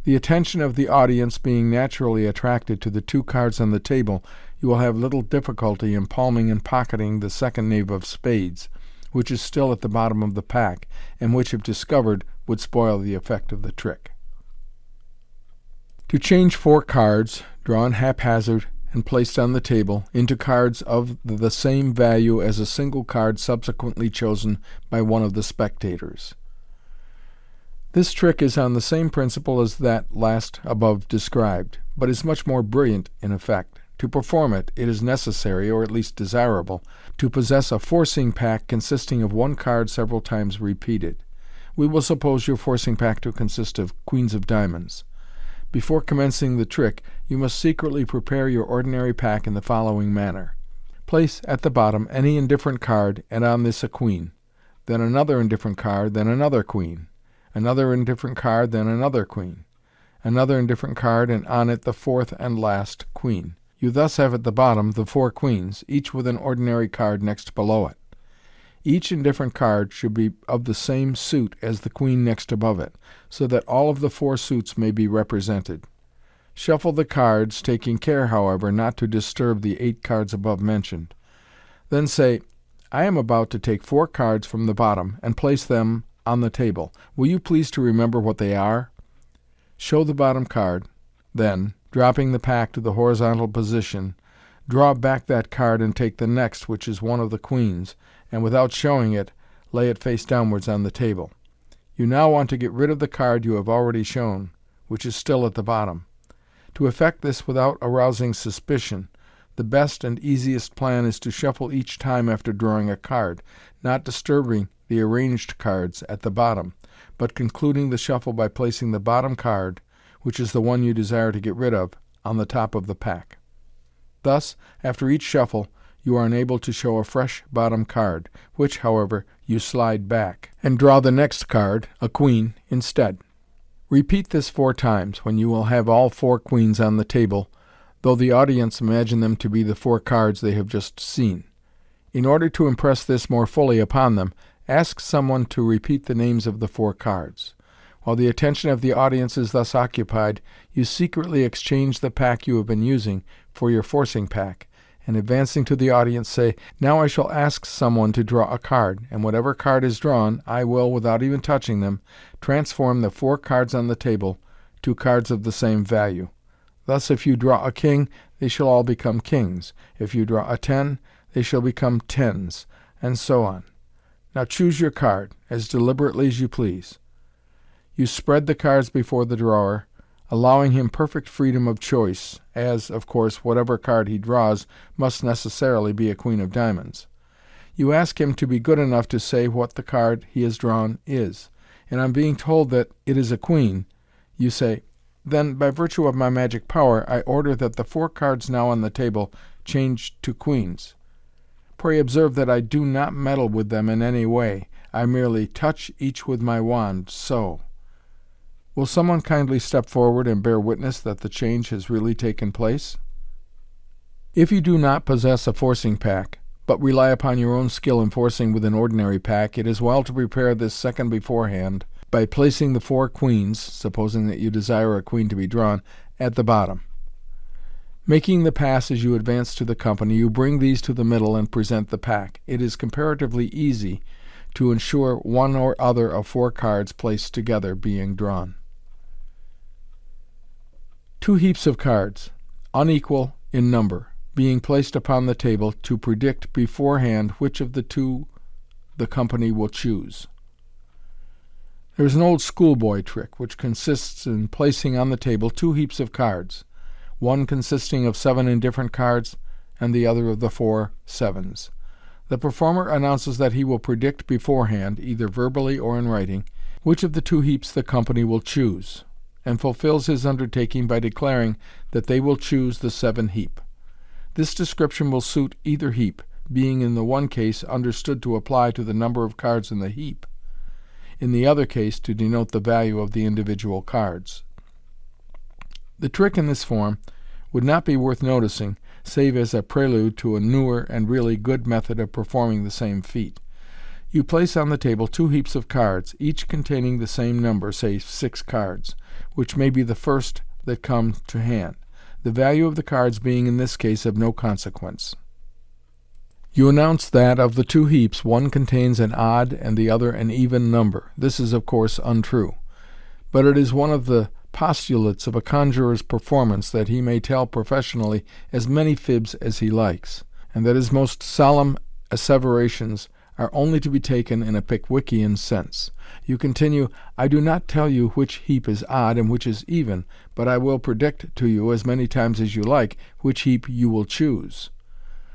The attention of the audience being naturally attracted to the two cards on the table, you will have little difficulty in palming and pocketing the second knave of spades, which is still at the bottom of the pack, and which, if discovered, would spoil the effect of the trick. To change 4 cards, drawn haphazard and placed on the table, into cards of the same value as a single card subsequently chosen by one of the spectators. This trick is on the same principle as that last above described, but is much more brilliant in effect. To perform it, it is necessary, or at least desirable, to possess a forcing pack consisting of 1 card several times repeated. We will suppose your forcing pack to consist of queens of diamonds. Before commencing the trick, you must secretly prepare your ordinary pack in the following manner. Place at the bottom any indifferent card, and on this a queen, then another indifferent card, then another queen, another indifferent card, then another queen, another indifferent card, and on it the 4th and last queen. You thus have at the bottom the 4 queens, each with an ordinary card next below it. Each indifferent card should be of the same suit as the queen next above it, so that all of the 4 suits may be represented. Shuffle the cards, taking care, however, not to disturb the 8 cards above mentioned. Then say, "I am about to take 4 cards from the bottom and place them on the table. Will you please to remember what they are?" Show the bottom card, then, dropping the pack to the horizontal position, draw back that card and take the next, which is one of the queens, and without showing it, lay it face downwards on the table. You now want to get rid of the card you have already shown, which is still at the bottom. To effect this without arousing suspicion, the best and easiest plan is to shuffle each time after drawing a card, not disturbing the arranged cards at the bottom, but concluding the shuffle by placing the bottom card, which is the one you desire to get rid of, on the top of the pack. Thus, after each shuffle, you are enabled to show a fresh bottom card, which, however, you slide back, and draw the next card, a queen, instead. Repeat this 4 times, when you will have all 4 queens on the table, though the audience imagine them to be the 4 cards they have just seen. In order to impress this more fully upon them, ask someone to repeat the names of the 4 cards. While the attention of the audience is thus occupied, you secretly exchange the pack you have been using for your forcing pack, and advancing to the audience say, "Now I shall ask someone to draw a card, and whatever card is drawn, I will, without even touching them, transform the 4 cards on the table to cards of the same value. Thus, if you draw a king, they shall all become kings. If you draw a 10, they shall become tens, and so on. Now choose your card, as deliberately as you please." You spread the cards before the drawer, allowing him perfect freedom of choice, as, of course, whatever card he draws must necessarily be a queen of diamonds. You ask him to be good enough to say what the card he has drawn is, and on being told that it is a queen, you say, "Then, by virtue of my magic power, I order that the 4 cards now on the table change to queens. Pray observe that I do not meddle with them in any way. I merely touch each with my wand, so." Will someone kindly step forward and bear witness that the change has really taken place? If you do not possess a forcing pack, but rely upon your own skill in forcing with an ordinary pack, it is well to prepare this second beforehand by placing the 4 queens, supposing that you desire a queen to be drawn, at the bottom. Making the pass as you advance to the company, you bring these to the middle and present the pack. It is comparatively easy to ensure one or other of 4 cards placed together being drawn. 2 heaps of cards, unequal in number, being placed upon the table to predict beforehand which of the 2 the company will choose. There is an old schoolboy trick which consists in placing on the table 2 heaps of cards, one consisting of 7 indifferent cards and the other of the 4 sevens. The performer announces that he will predict beforehand, either verbally or in writing, which of the 2 heaps the company will choose, and fulfills his undertaking by declaring that they will choose the 7 heap. This description will suit either heap, being in the one case understood to apply to the number of cards in the heap. in the other case to denote the value of the individual cards. The trick in this form would not be worth noticing, save as a prelude to a newer and really good method of performing the same feat. You place on the table 2 heaps of cards, each containing the same number, say 6 cards, which may be the first that come to hand, the value of the cards being in this case of no consequence. You announce that of the 2 heaps, one contains an odd and the other an even number. This is, of course, untrue, but it is one of the postulates of a conjurer's performance that he may tell professionally as many fibs as he likes, and that his most solemn asseverations are only to be taken in a Pickwickian sense. You continue, "I do not tell you which heap is odd and which is even, but I will predict to you as many times as you like which heap you will choose.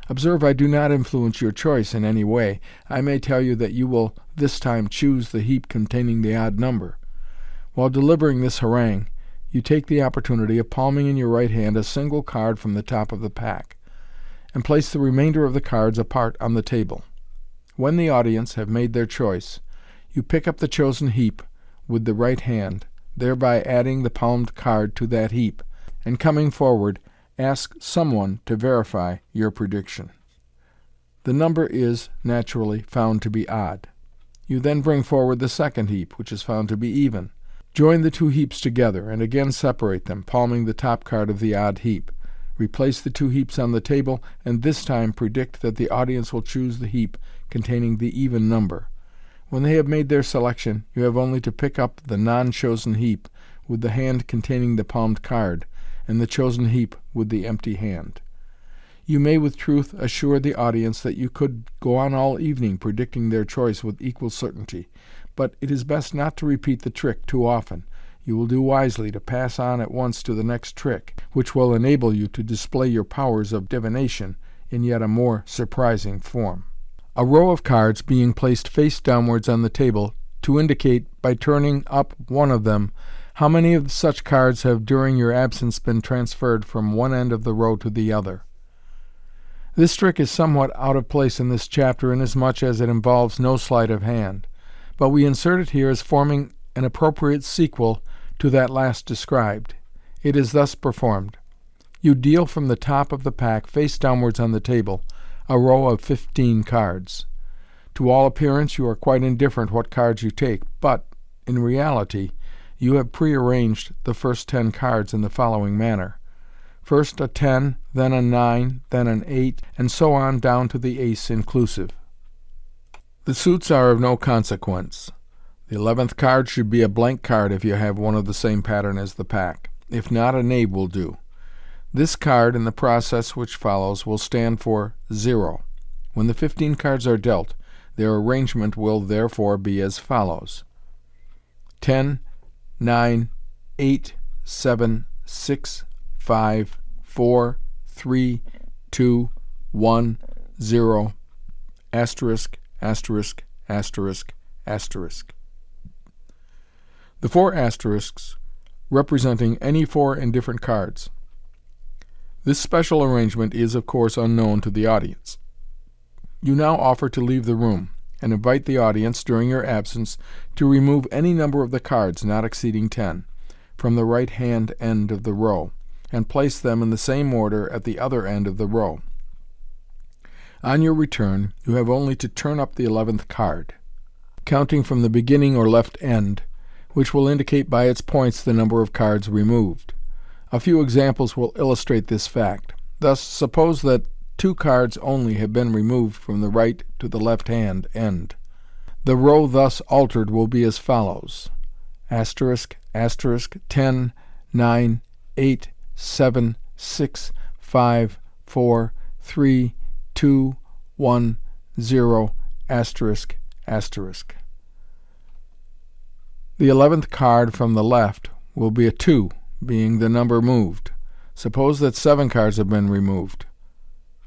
Observe, I do not influence your choice in any way. I may tell you that you will this time choose the heap containing the odd number." While delivering this harangue, you take the opportunity of palming in your right hand a single card from the top of the pack, and place the remainder of the cards apart on the table. When the audience have made their choice, you pick up the chosen heap with the right hand, thereby adding the palmed card to that heap, and coming forward, ask someone to verify your prediction. The number is, naturally, found to be odd. You then bring forward the second heap, which is found to be even. Join the 2 heaps together, and again separate them, palming the top card of the odd heap. Replace the 2 heaps on the table, and this time predict that the audience will choose the heap containing the even number. When they have made their selection, you have only to pick up the non-chosen heap with the hand containing the palmed card, and the chosen heap with the empty hand. You may with truth assure the audience that you could go on all evening predicting their choice with equal certainty, but it is best not to repeat the trick too often. You will do wisely to pass on at once to the next trick, which will enable you to display your powers of divination in yet a more surprising form. A row of cards being placed face downwards on the table to indicate, by turning up one of them, how many of such cards have during your absence been transferred from one end of the row to the other. This trick is somewhat out of place in this chapter inasmuch as it involves no sleight of hand, but we insert it here as forming an appropriate sequel to that last described. It is thus performed. You deal from the top of the pack, face downwards on the table, a row of 15 cards. To all appearance you are quite indifferent what cards you take, but, in reality, you have prearranged the first 10 cards in the following manner: first a 10, then a 9, then an 8, and so on down to the ace inclusive. The suits are of no consequence. The 11th card should be a blank card if you have one of the same pattern as the pack. If not, a knave will do. This card in the process which follows will stand for 0. When the 15 cards are dealt, their arrangement will therefore be as follows: 10, 9, 8, 7, 6, 5, 4, 3, 2, 1, 0, asterisk, asterisk, asterisk, asterisk. The 4 asterisks representing any 4 indifferent cards. This special arrangement is, of course, unknown to the audience. You now offer to leave the room, and invite the audience, during your absence, to remove any number of the cards, not exceeding 10, from the right-hand end of the row, and place them in the same order at the other end of the row. On your return, you have only to turn up the 11th card, counting from the beginning or left end, which will indicate by its points the number of cards removed. A few examples will illustrate this fact. Thus, suppose that 2 cards only have been removed from the right to the left-hand end. The row thus altered will be as follows: asterisk, asterisk, 10, 9, 8, 7, 6, 5, 4, 3, 2, 1, 0, asterisk, asterisk. The 11th card from the left will be a 2, being the number moved. Suppose that 7 cards have been removed.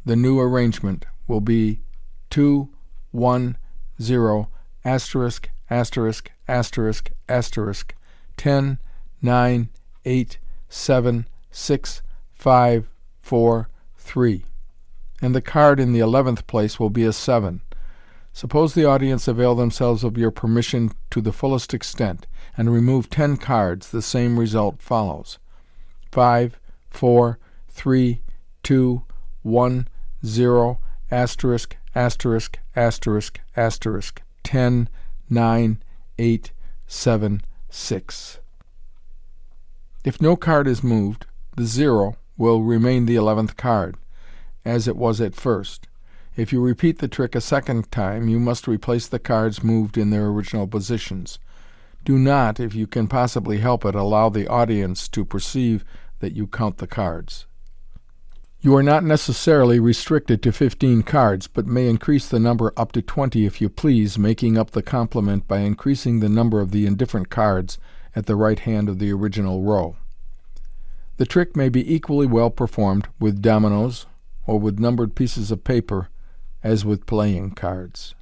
The new arrangement will be 2, 1, 0, asterisk, asterisk, asterisk, asterisk, 10, 9, 8, 7, 6, 5, 4, 3. And the card in the 11th place will be a 7. Suppose the audience avail themselves of your permission to the fullest extent, and remove 10 cards, the same result follows. 5, 4, 3, 2, 1, 0, asterisk, asterisk, asterisk, asterisk, 10, 9, 8, 7, 6. If no card is moved, the 0 will remain the 11th card, as it was at first. If you repeat the trick a second time, you must replace the cards moved in their original positions. Do not, if you can possibly help it, allow the audience to perceive that you count the cards. You are not necessarily restricted to 15 cards, but may increase the number up to 20 if you please, making up the complement by increasing the number of the indifferent cards at the right hand of the original row. The trick may be equally well performed with dominoes or with numbered pieces of paper as with playing cards.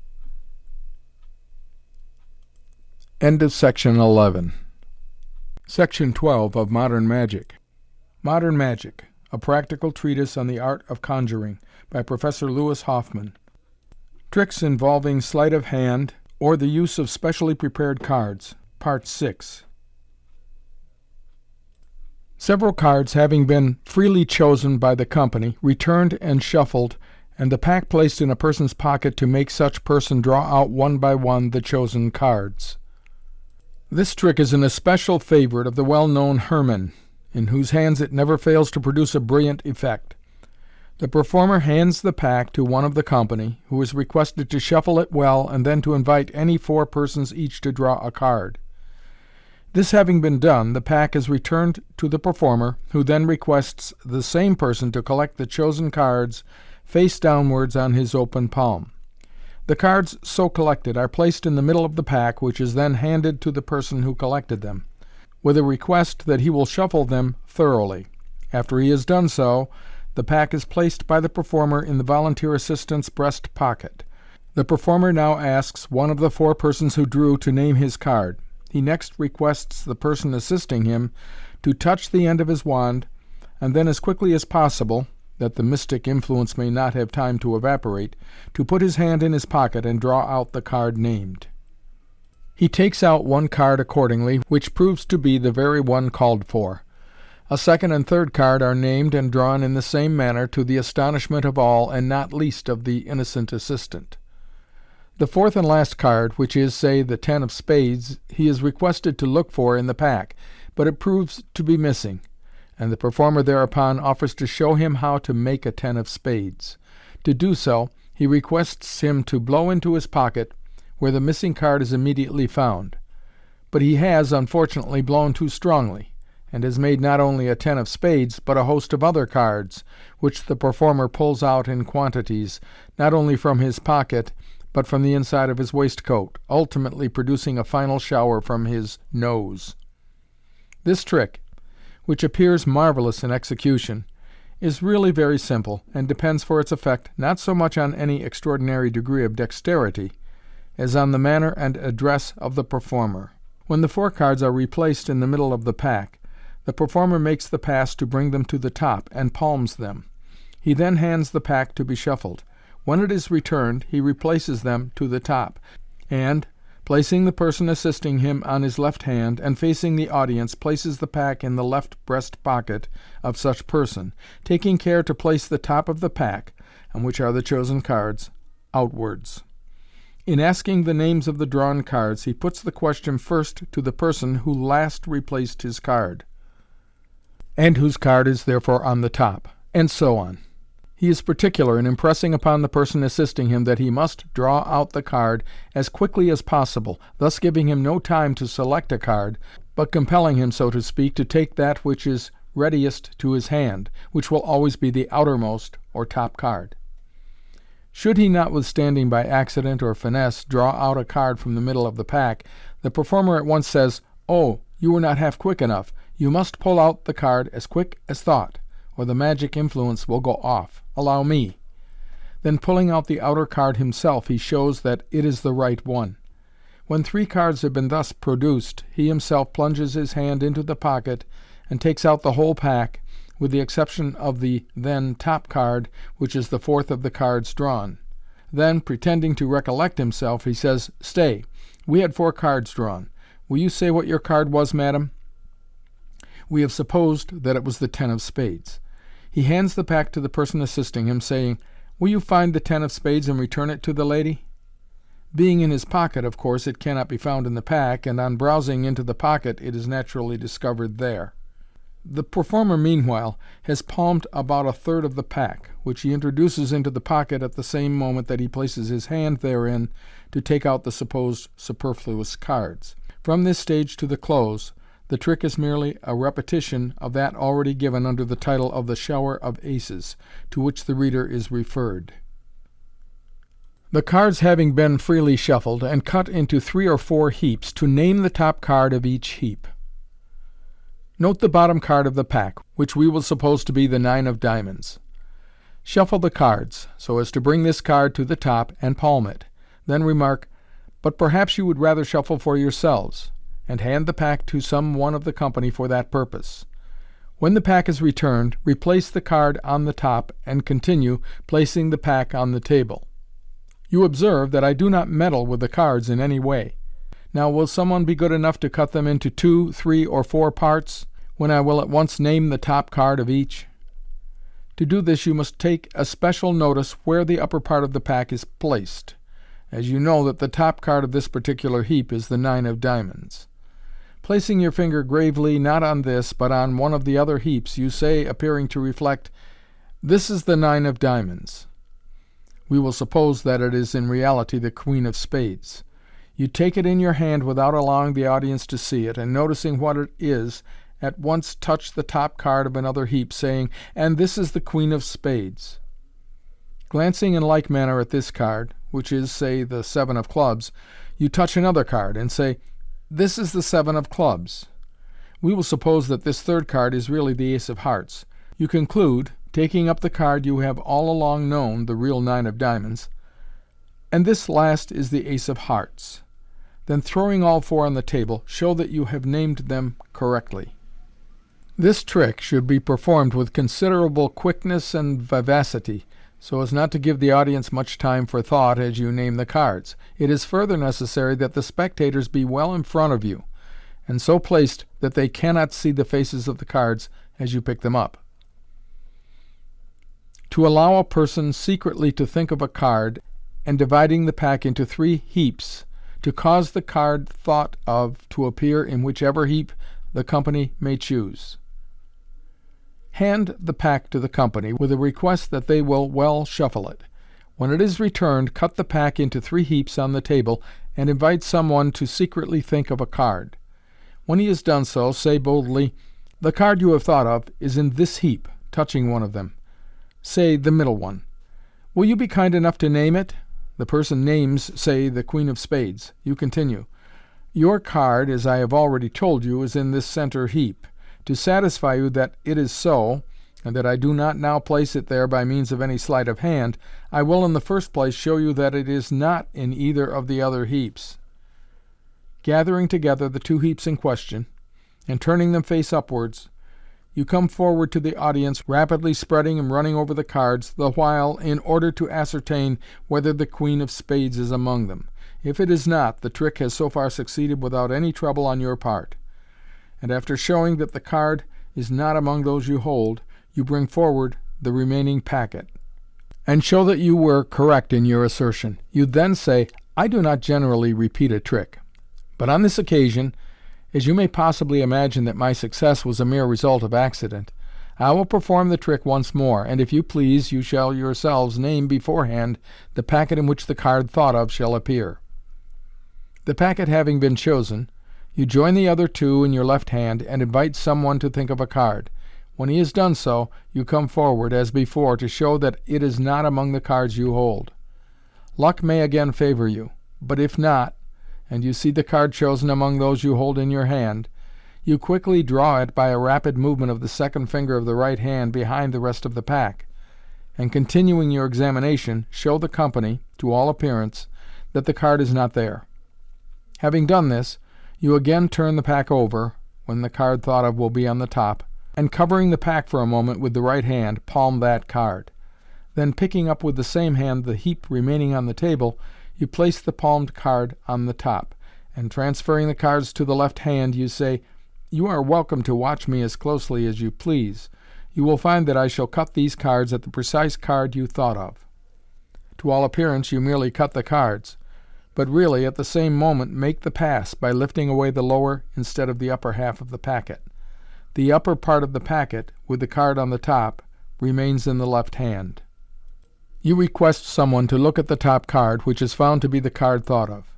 End of Section 11. Section 12 of Modern Magic. Modern Magic, a practical treatise on the art of conjuring, by Professor Louis Hoffman. Tricks involving sleight of hand or the use of specially prepared cards. Part 6. Several cards having been freely chosen by the company, returned and shuffled, and the pack placed in a person's pocket to make such person draw out one by one the chosen cards. This trick is an especial favorite of the well-known Herman, in whose hands it never fails to produce a brilliant effect. The performer hands the pack to one of the company, who is requested to shuffle it well and then to invite any 4 persons each to draw a card. This having been done, the pack is returned to the performer, who then requests the same person to collect the chosen cards face downwards on his open palm. The cards so collected are placed in the middle of the pack, which is then handed to the person who collected them, with a request that he will shuffle them thoroughly. After he has done so, the pack is placed by the performer in the volunteer assistant's breast pocket. The performer now asks one of the 4 persons who drew to name his card. He next requests the person assisting him to touch the end of his wand, and then as quickly as possible, that the mystic influence may not have time to evaporate, to put his hand in his pocket and draw out the card named. He takes out one card accordingly, which proves to be the very one called for. A second and third card are named and drawn in the same manner, to the astonishment of all, and not least of the innocent assistant. The fourth and last card, which is, say, the 10 of spades, he is requested to look for in the pack, but it proves to be missing, and the performer thereupon offers to show him how to make a 10 of spades. To do so, he requests him to blow into his pocket, where the missing card is immediately found. But he has, unfortunately, blown too strongly, and has made not only a 10 of spades, but a host of other cards, which the performer pulls out in quantities, not only from his pocket, but from the inside of his waistcoat, ultimately producing a final shower from his nose. This trick, which appears marvelous in execution, is really very simple, and depends for its effect not so much on any extraordinary degree of dexterity, as on the manner and address of the performer. When the 4 cards are replaced in the middle of the pack, the performer makes the pass to bring them to the top, and palms them. He then hands the pack to be shuffled. When it is returned, he replaces them to the top, and, placing the person assisting him on his left hand, and facing the audience, places the pack in the left breast pocket of such person, taking care to place the top of the pack, on which are the chosen cards, outwards. In asking the names of the drawn cards, he puts the question first to the person who last replaced his card, and whose card is therefore on the top, and so on. He is particular in impressing upon the person assisting him that he must draw out the card as quickly as possible, thus giving him no time to select a card, but compelling him, so to speak, to take that which is readiest to his hand, which will always be the outermost or top card. Should he, notwithstanding by accident or finesse, draw out a card from the middle of the pack, the performer at once says, "Oh, you were not half quick enough. You must pull out the card as quick as thought, or the magic influence will go off. Allow me." Then, pulling out the outer card himself, he shows that it is the right one. When 3 cards have been thus produced, he himself plunges his hand into the pocket and takes out the whole pack, with the exception of the then top card, which is the 4th of the cards drawn. Then, pretending to recollect himself, he says, "Stay, we had 4 cards drawn. Will you say what your card was, madam?" We have supposed that it was the 10 of spades. He hands the pack to the person assisting him, saying, "Will you find the 10 of spades and return it to the lady?" Being in his pocket, of course, it cannot be found in the pack, and on browsing into the pocket it is naturally discovered there. The performer, meanwhile, has palmed about a third of the pack, which he introduces into the pocket at the same moment that he places his hand therein to take out the supposed superfluous cards. From this stage to the close, the trick is merely a repetition of that already given under the title of the shower of aces, to which the reader is referred. The cards having been freely shuffled, and cut into 3 or 4 heaps, to name the top card of each heap. Note the bottom card of the pack, which we will suppose to be the 9 of diamonds. Shuffle the cards, so as to bring this card to the top, and palm it. Then remark, "But perhaps you would rather shuffle for yourselves," and hand the pack to some one of the company for that purpose. When the pack is returned, replace the card on the top, and continue, placing the pack on the table. You observe that I do not meddle with the cards in any way. Now will someone be good enough to cut them into 2, 3, or 4 parts, when I will at once name the top card of each? To do this you must take especial notice where the upper part of the pack is placed, as you know that the top card of this particular heap is the 9 of diamonds. Placing your finger gravely not on this, but on one of the other heaps, you say, appearing to reflect, "This is the 9 of diamonds." We will suppose that it is in reality the queen of spades. You take it in your hand without allowing the audience to see it, and noticing what it is, at once touch the top card of another heap, saying, "And this is the queen of spades." Glancing in like manner at this card, which is, say, the 7 of clubs, you touch another card, and say, "This is the 7 of clubs." We will suppose that this third card is really the ace of hearts. You conclude, taking up the card you have all along known, the real 9 of diamonds, "And this last is the ace of hearts." Then, throwing all 4 on the table, show that you have named them correctly. This trick should be performed with considerable quickness and vivacity, so as not to give the audience much time for thought as you name the cards. It is further necessary that the spectators be well in front of you, and so placed that they cannot see the faces of the cards as you pick them up. To allow a person secretly to think of a card, and dividing the pack into 3 heaps, to cause the card thought of to appear in whichever heap the company may choose. Hand the pack to the company, with a request that they will well shuffle it. When it is returned, cut the pack into 3 heaps on the table, and invite some one to secretly think of a card. When he has done so, say boldly, "The card you have thought of is in this heap," touching one of them. Say the middle one. "Will you be kind enough to name it?" The person names, say, the queen of spades. You continue, "Your card, as I have already told you, is in this center heap. To satisfy you that it is so, and that I do not now place it there by means of any sleight of hand, I will in the first place show you that it is not in either of the other heaps." Gathering together the 2 heaps in question, and turning them face upwards, you come forward to the audience, rapidly spreading and running over the cards, the while, in order to ascertain whether the queen of spades is among them. If it is not, the trick has so far succeeded without any trouble on your part. And after showing that the card is not among those you hold, you bring forward the remaining packet, and show that you were correct in your assertion. You then say, "I do not generally repeat a trick, but on this occasion, as you may possibly imagine that my success was a mere result of accident, I will perform the trick once more, and if you please, you shall yourselves name beforehand the packet in which the card thought of shall appear." The packet having been chosen, you join the other 2 in your left hand, and invite some one to think of a card. When he has done so, you come forward, as before, to show that it is not among the cards you hold. Luck may again favor you, but if not, and you see the card chosen among those you hold in your hand, you quickly draw it by a rapid movement of the second finger of the right hand behind the rest of the pack, and continuing your examination, show the company, to all appearance, that the card is not there. Having done this, you again turn the pack over, when the card thought of will be on the top, and covering the pack for a moment with the right hand, palm that card. Then, picking up with the same hand the heap remaining on the table, you place the palmed card on the top, and transferring the cards to the left hand, you say, "You are welcome to watch me as closely as you please. You will find that I shall cut these cards at the precise card you thought of." To all appearance you merely cut the cards, but really at the same moment make the pass by lifting away the lower instead of the upper half of the packet. The upper part of the packet, with the card on the top, remains in the left hand. You request someone to look at the top card, which is found to be the card thought of.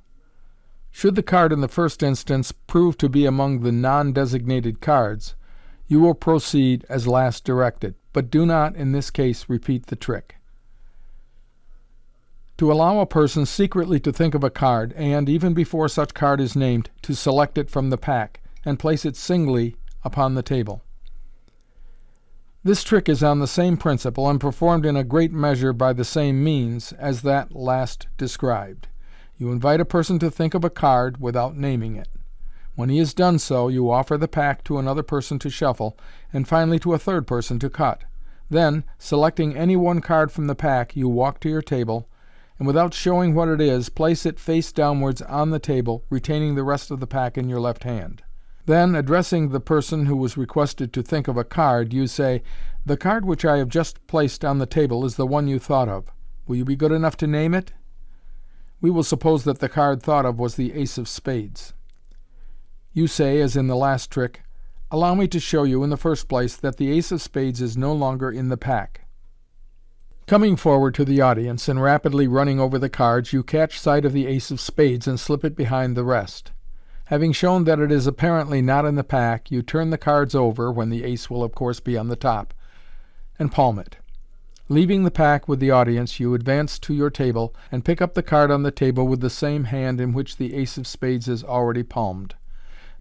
Should the card in the first instance prove to be among the non-designated cards, you will proceed as last directed, but do not, in this case, repeat the trick. To allow a person secretly to think of a card, and, even before such card is named, to select it from the pack, and place it singly upon the table. This trick is on the same principle, and performed in a great measure by the same means, as that last described. You invite a person to think of a card without naming it. When he has done so, you offer the pack to another person to shuffle, and finally to a third person to cut. Then, selecting any one card from the pack, you walk to your table, and without showing what it is, place it face downwards on the table, retaining the rest of the pack in your left hand. Then, addressing the person who was requested to think of a card, you say, "The card which I have just placed on the table is the one you thought of. Will you be good enough to name it?" We will suppose that the card thought of was the ace of spades. You say, as in the last trick, "Allow me to show you, in the first place, that the ace of spades is no longer in the pack." Coming forward to the audience, and rapidly running over the cards, you catch sight of the ace of spades and slip it behind the rest. Having shown that it is apparently not in the pack, you turn the cards over, when the ace will of course be on the top, and palm it. Leaving the pack with the audience, you advance to your table, and pick up the card on the table with the same hand in which the ace of spades is already palmed.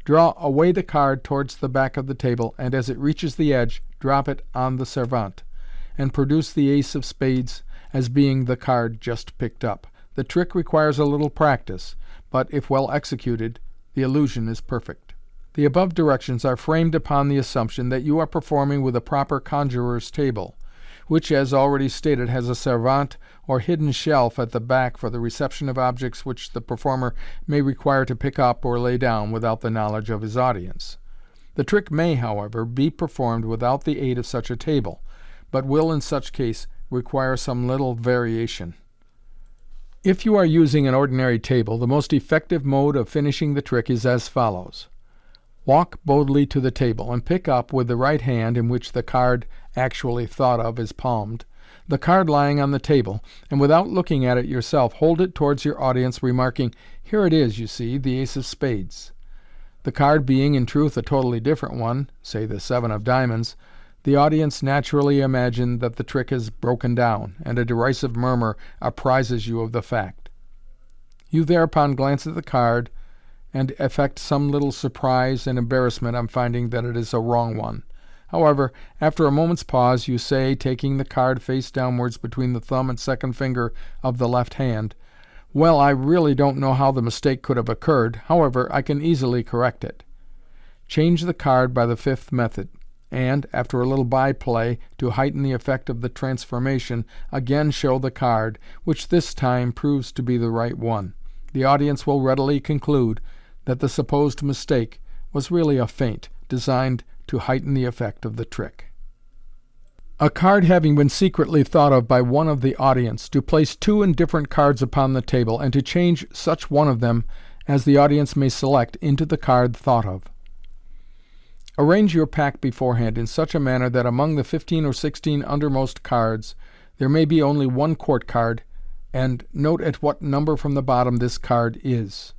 Draw away the card towards the back of the table, and as it reaches the edge, drop it on the servante, and produce the ace of spades as being the card just picked up. The trick requires a little practice, but, if well executed, the illusion is perfect. The above directions are framed upon the assumption that you are performing with a proper conjurer's table, which, as already stated, has a servante or hidden shelf at the back for the reception of objects which the performer may require to pick up or lay down without the knowledge of his audience. The trick may, however, be performed without the aid of such a table, but will in such case require some little variation. If you are using an ordinary table, the most effective mode of finishing the trick is as follows. Walk boldly to the table, and pick up, with the right hand in which the card actually thought of is palmed, the card lying on the table, and without looking at it yourself, hold it towards your audience, remarking, "Here it is, you see, the ace of spades." The card being, in truth, a totally different one, say the 7 of diamonds, the audience naturally imagine that the trick is broken down, and a derisive murmur apprises you of the fact. You thereupon glance at the card, and affect some little surprise and embarrassment on finding that it is a wrong one. However, after a moment's pause, you say, taking the card face downwards between the thumb and second finger of the left hand, "Well, I really don't know how the mistake could have occurred. However, I can easily correct it." Change the card by the 5th method, and, after a little by-play to heighten the effect of the transformation, again show the card, which this time proves to be the right one. The audience will readily conclude that the supposed mistake was really a feint, designed to heighten the effect of the trick. A card having been secretly thought of by one of the audience, to place 2 indifferent cards upon the table, and to change such one of them as the audience may select into the card thought of. Arrange your pack beforehand in such a manner that among the 15 or 16 undermost cards there may be only 1 court card, and note at what number from the bottom this card is.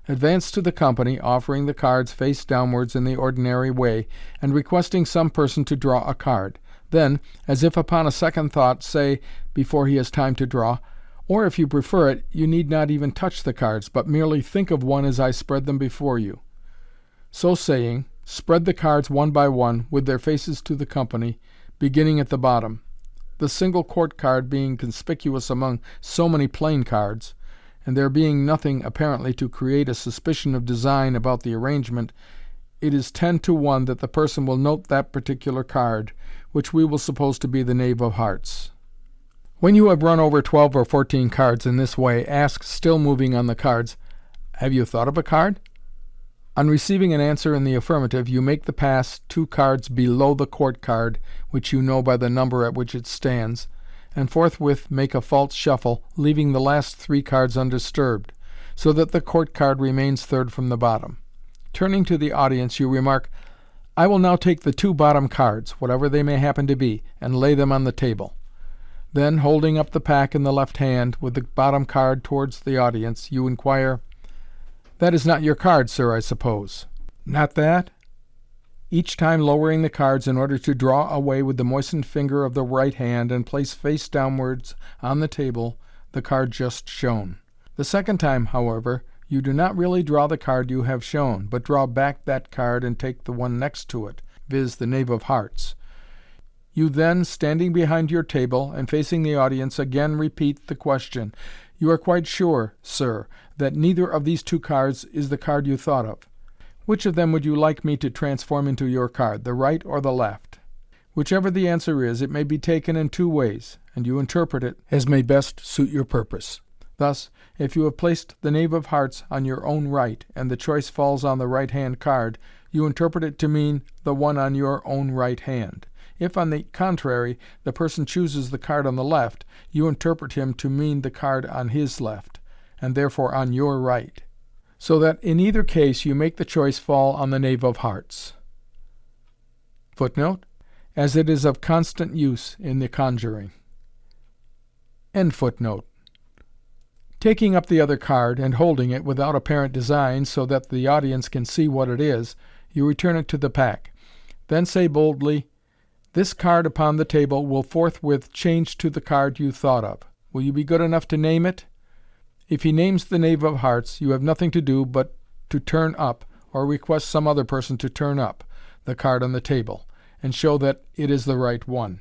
Advance to the company, offering the cards face downwards in the ordinary way, and requesting some person to draw a card. Then, as if upon a second thought, say, before he has time to draw, or if you prefer it, you need not even touch the cards, but merely think of one as I spread them before you. So saying, spread the cards one by one, with their faces to the company, beginning at the bottom. The single court card being conspicuous among so many plain cards, and there being nothing apparently to create a suspicion of design about the arrangement, it is 10 to 1 that the person will note that particular card, which we will suppose to be the knave of hearts. When you have run over 12 or 14 cards in this way, ask, still moving on the cards, "Have you thought of a card?" On receiving an answer in the affirmative, you make the pass 2 cards below the court card, which you know by the number at which it stands, and forthwith make a false shuffle, leaving the last 3 cards undisturbed, so that the court card remains third from the bottom. Turning to the audience, you remark, "I will now take the 2 bottom cards, whatever they may happen to be, and lay them on the table." Then, holding up the pack in the left hand, with the bottom card towards the audience, you inquire, "That is not your card, sir, I suppose?" "Not that?" Each time lowering the cards in order to draw away with the moistened finger of the right hand and place face downwards on the table the card just shown. The second time, however, you do not really draw the card you have shown, but draw back that card and take the one next to it, viz. the knave of hearts. You then, standing behind your table and facing the audience, again repeat the question, "You are quite sure, sir, that neither of these 2 cards is the card you thought of? Which of them would you like me to transform into your card, the right or the left?" Whichever the answer is, it may be taken in 2 ways, and you interpret it as may best suit your purpose. Thus, if you have placed the knave of hearts on your own right, and the choice falls on the right-hand card, you interpret it to mean the one on your own right hand. If, on the contrary, the person chooses the card on the left, you interpret him to mean the card on his left, and therefore on your right, so that in either case you make the choice fall on the knave of hearts. Footnote: as it is of constant use in the conjuring. End footnote. Taking up the other card, and holding it without apparent design so that the audience can see what it is, you return it to the pack. Then say boldly, "This card upon the table will forthwith change to the card you thought of. Will you be good enough to name it?" If he names the knave of hearts, you have nothing to do but to turn up, or request some other person to turn up, the card on the table, and show that it is the right one.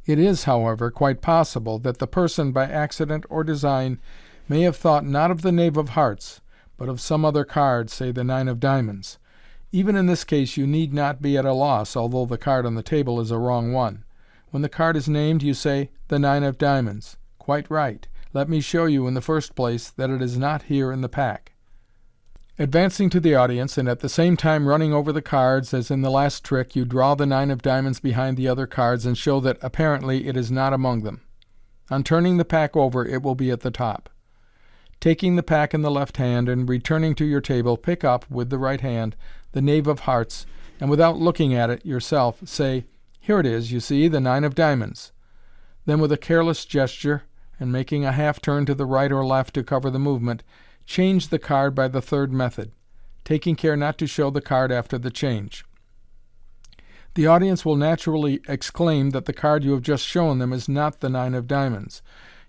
It is, however, quite possible that the person, by accident or design, may have thought not of the knave of hearts, but of some other card, say the 9 of diamonds. Even in this case you need not be at a loss, although the card on the table is a wrong one. When the card is named, you say, "The 9 of diamonds." Quite right. Let me show you, in the first place, that it is not here in the pack. Advancing to the audience, and at the same time running over the cards, as in the last trick, you draw the 9 of diamonds behind the other cards, and show that, apparently, it is not among them. On turning the pack over, it will be at the top. Taking the pack in the left hand, and returning to your table, pick up, with the right hand, the knave of hearts, and without looking at it yourself, say, "Here it is, you see, the 9 of diamonds." Then, with a careless gesture, and making a half turn to the right or left to cover the movement, change the card by the third method, taking care not to show the card after the change. The audience will naturally exclaim that the card you have just shown them is not the 9 of diamonds.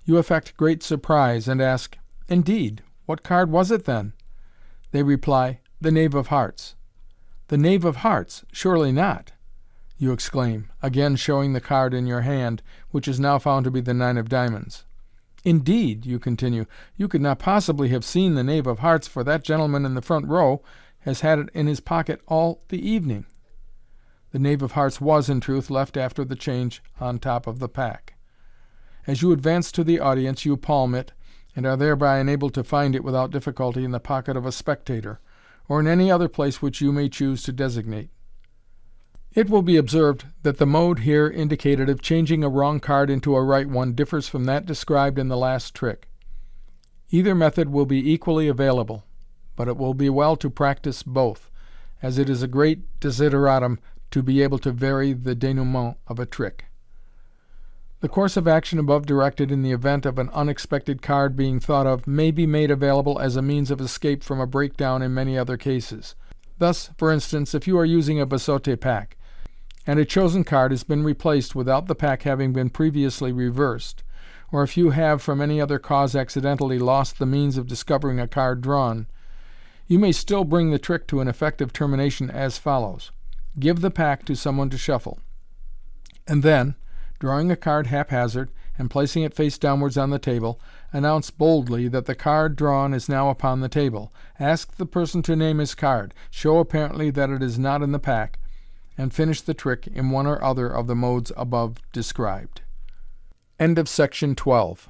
You affect great surprise, and ask, "Indeed, what card was it then?" They reply, "The knave of hearts." "The knave of hearts? Surely not!" you exclaim, again showing the card in your hand, which is now found to be the 9 of diamonds. "Indeed," you continue, "you could not possibly have seen the knave of hearts, for that gentleman in the front row has had it in his pocket all the evening." The knave of hearts was, in truth, left after the change on top of the pack. As you advance to the audience, you palm it, and are thereby enabled to find it without difficulty in the pocket of a spectator, or in any other place which you may choose to designate. It will be observed that the mode here indicated of changing a wrong card into a right one differs from that described in the last trick. Either method will be equally available, but it will be well to practice both, as it is a great desideratum to be able to vary the denouement of a trick. The course of action above directed in the event of an unexpected card being thought of may be made available as a means of escape from a breakdown in many other cases. Thus, for instance, if you are using a biseauté pack, and a chosen card has been replaced without the pack having been previously reversed, or if you have from any other cause accidentally lost the means of discovering a card drawn, you may still bring the trick to an effective termination as follows. Give the pack to someone to shuffle, and then, drawing a card haphazard and placing it face downwards on the table, announce boldly that the card drawn is now upon the table. Ask the person to name his card, show apparently that it is not in the pack, and finish the trick in one or other of the modes above described. End of Section 12.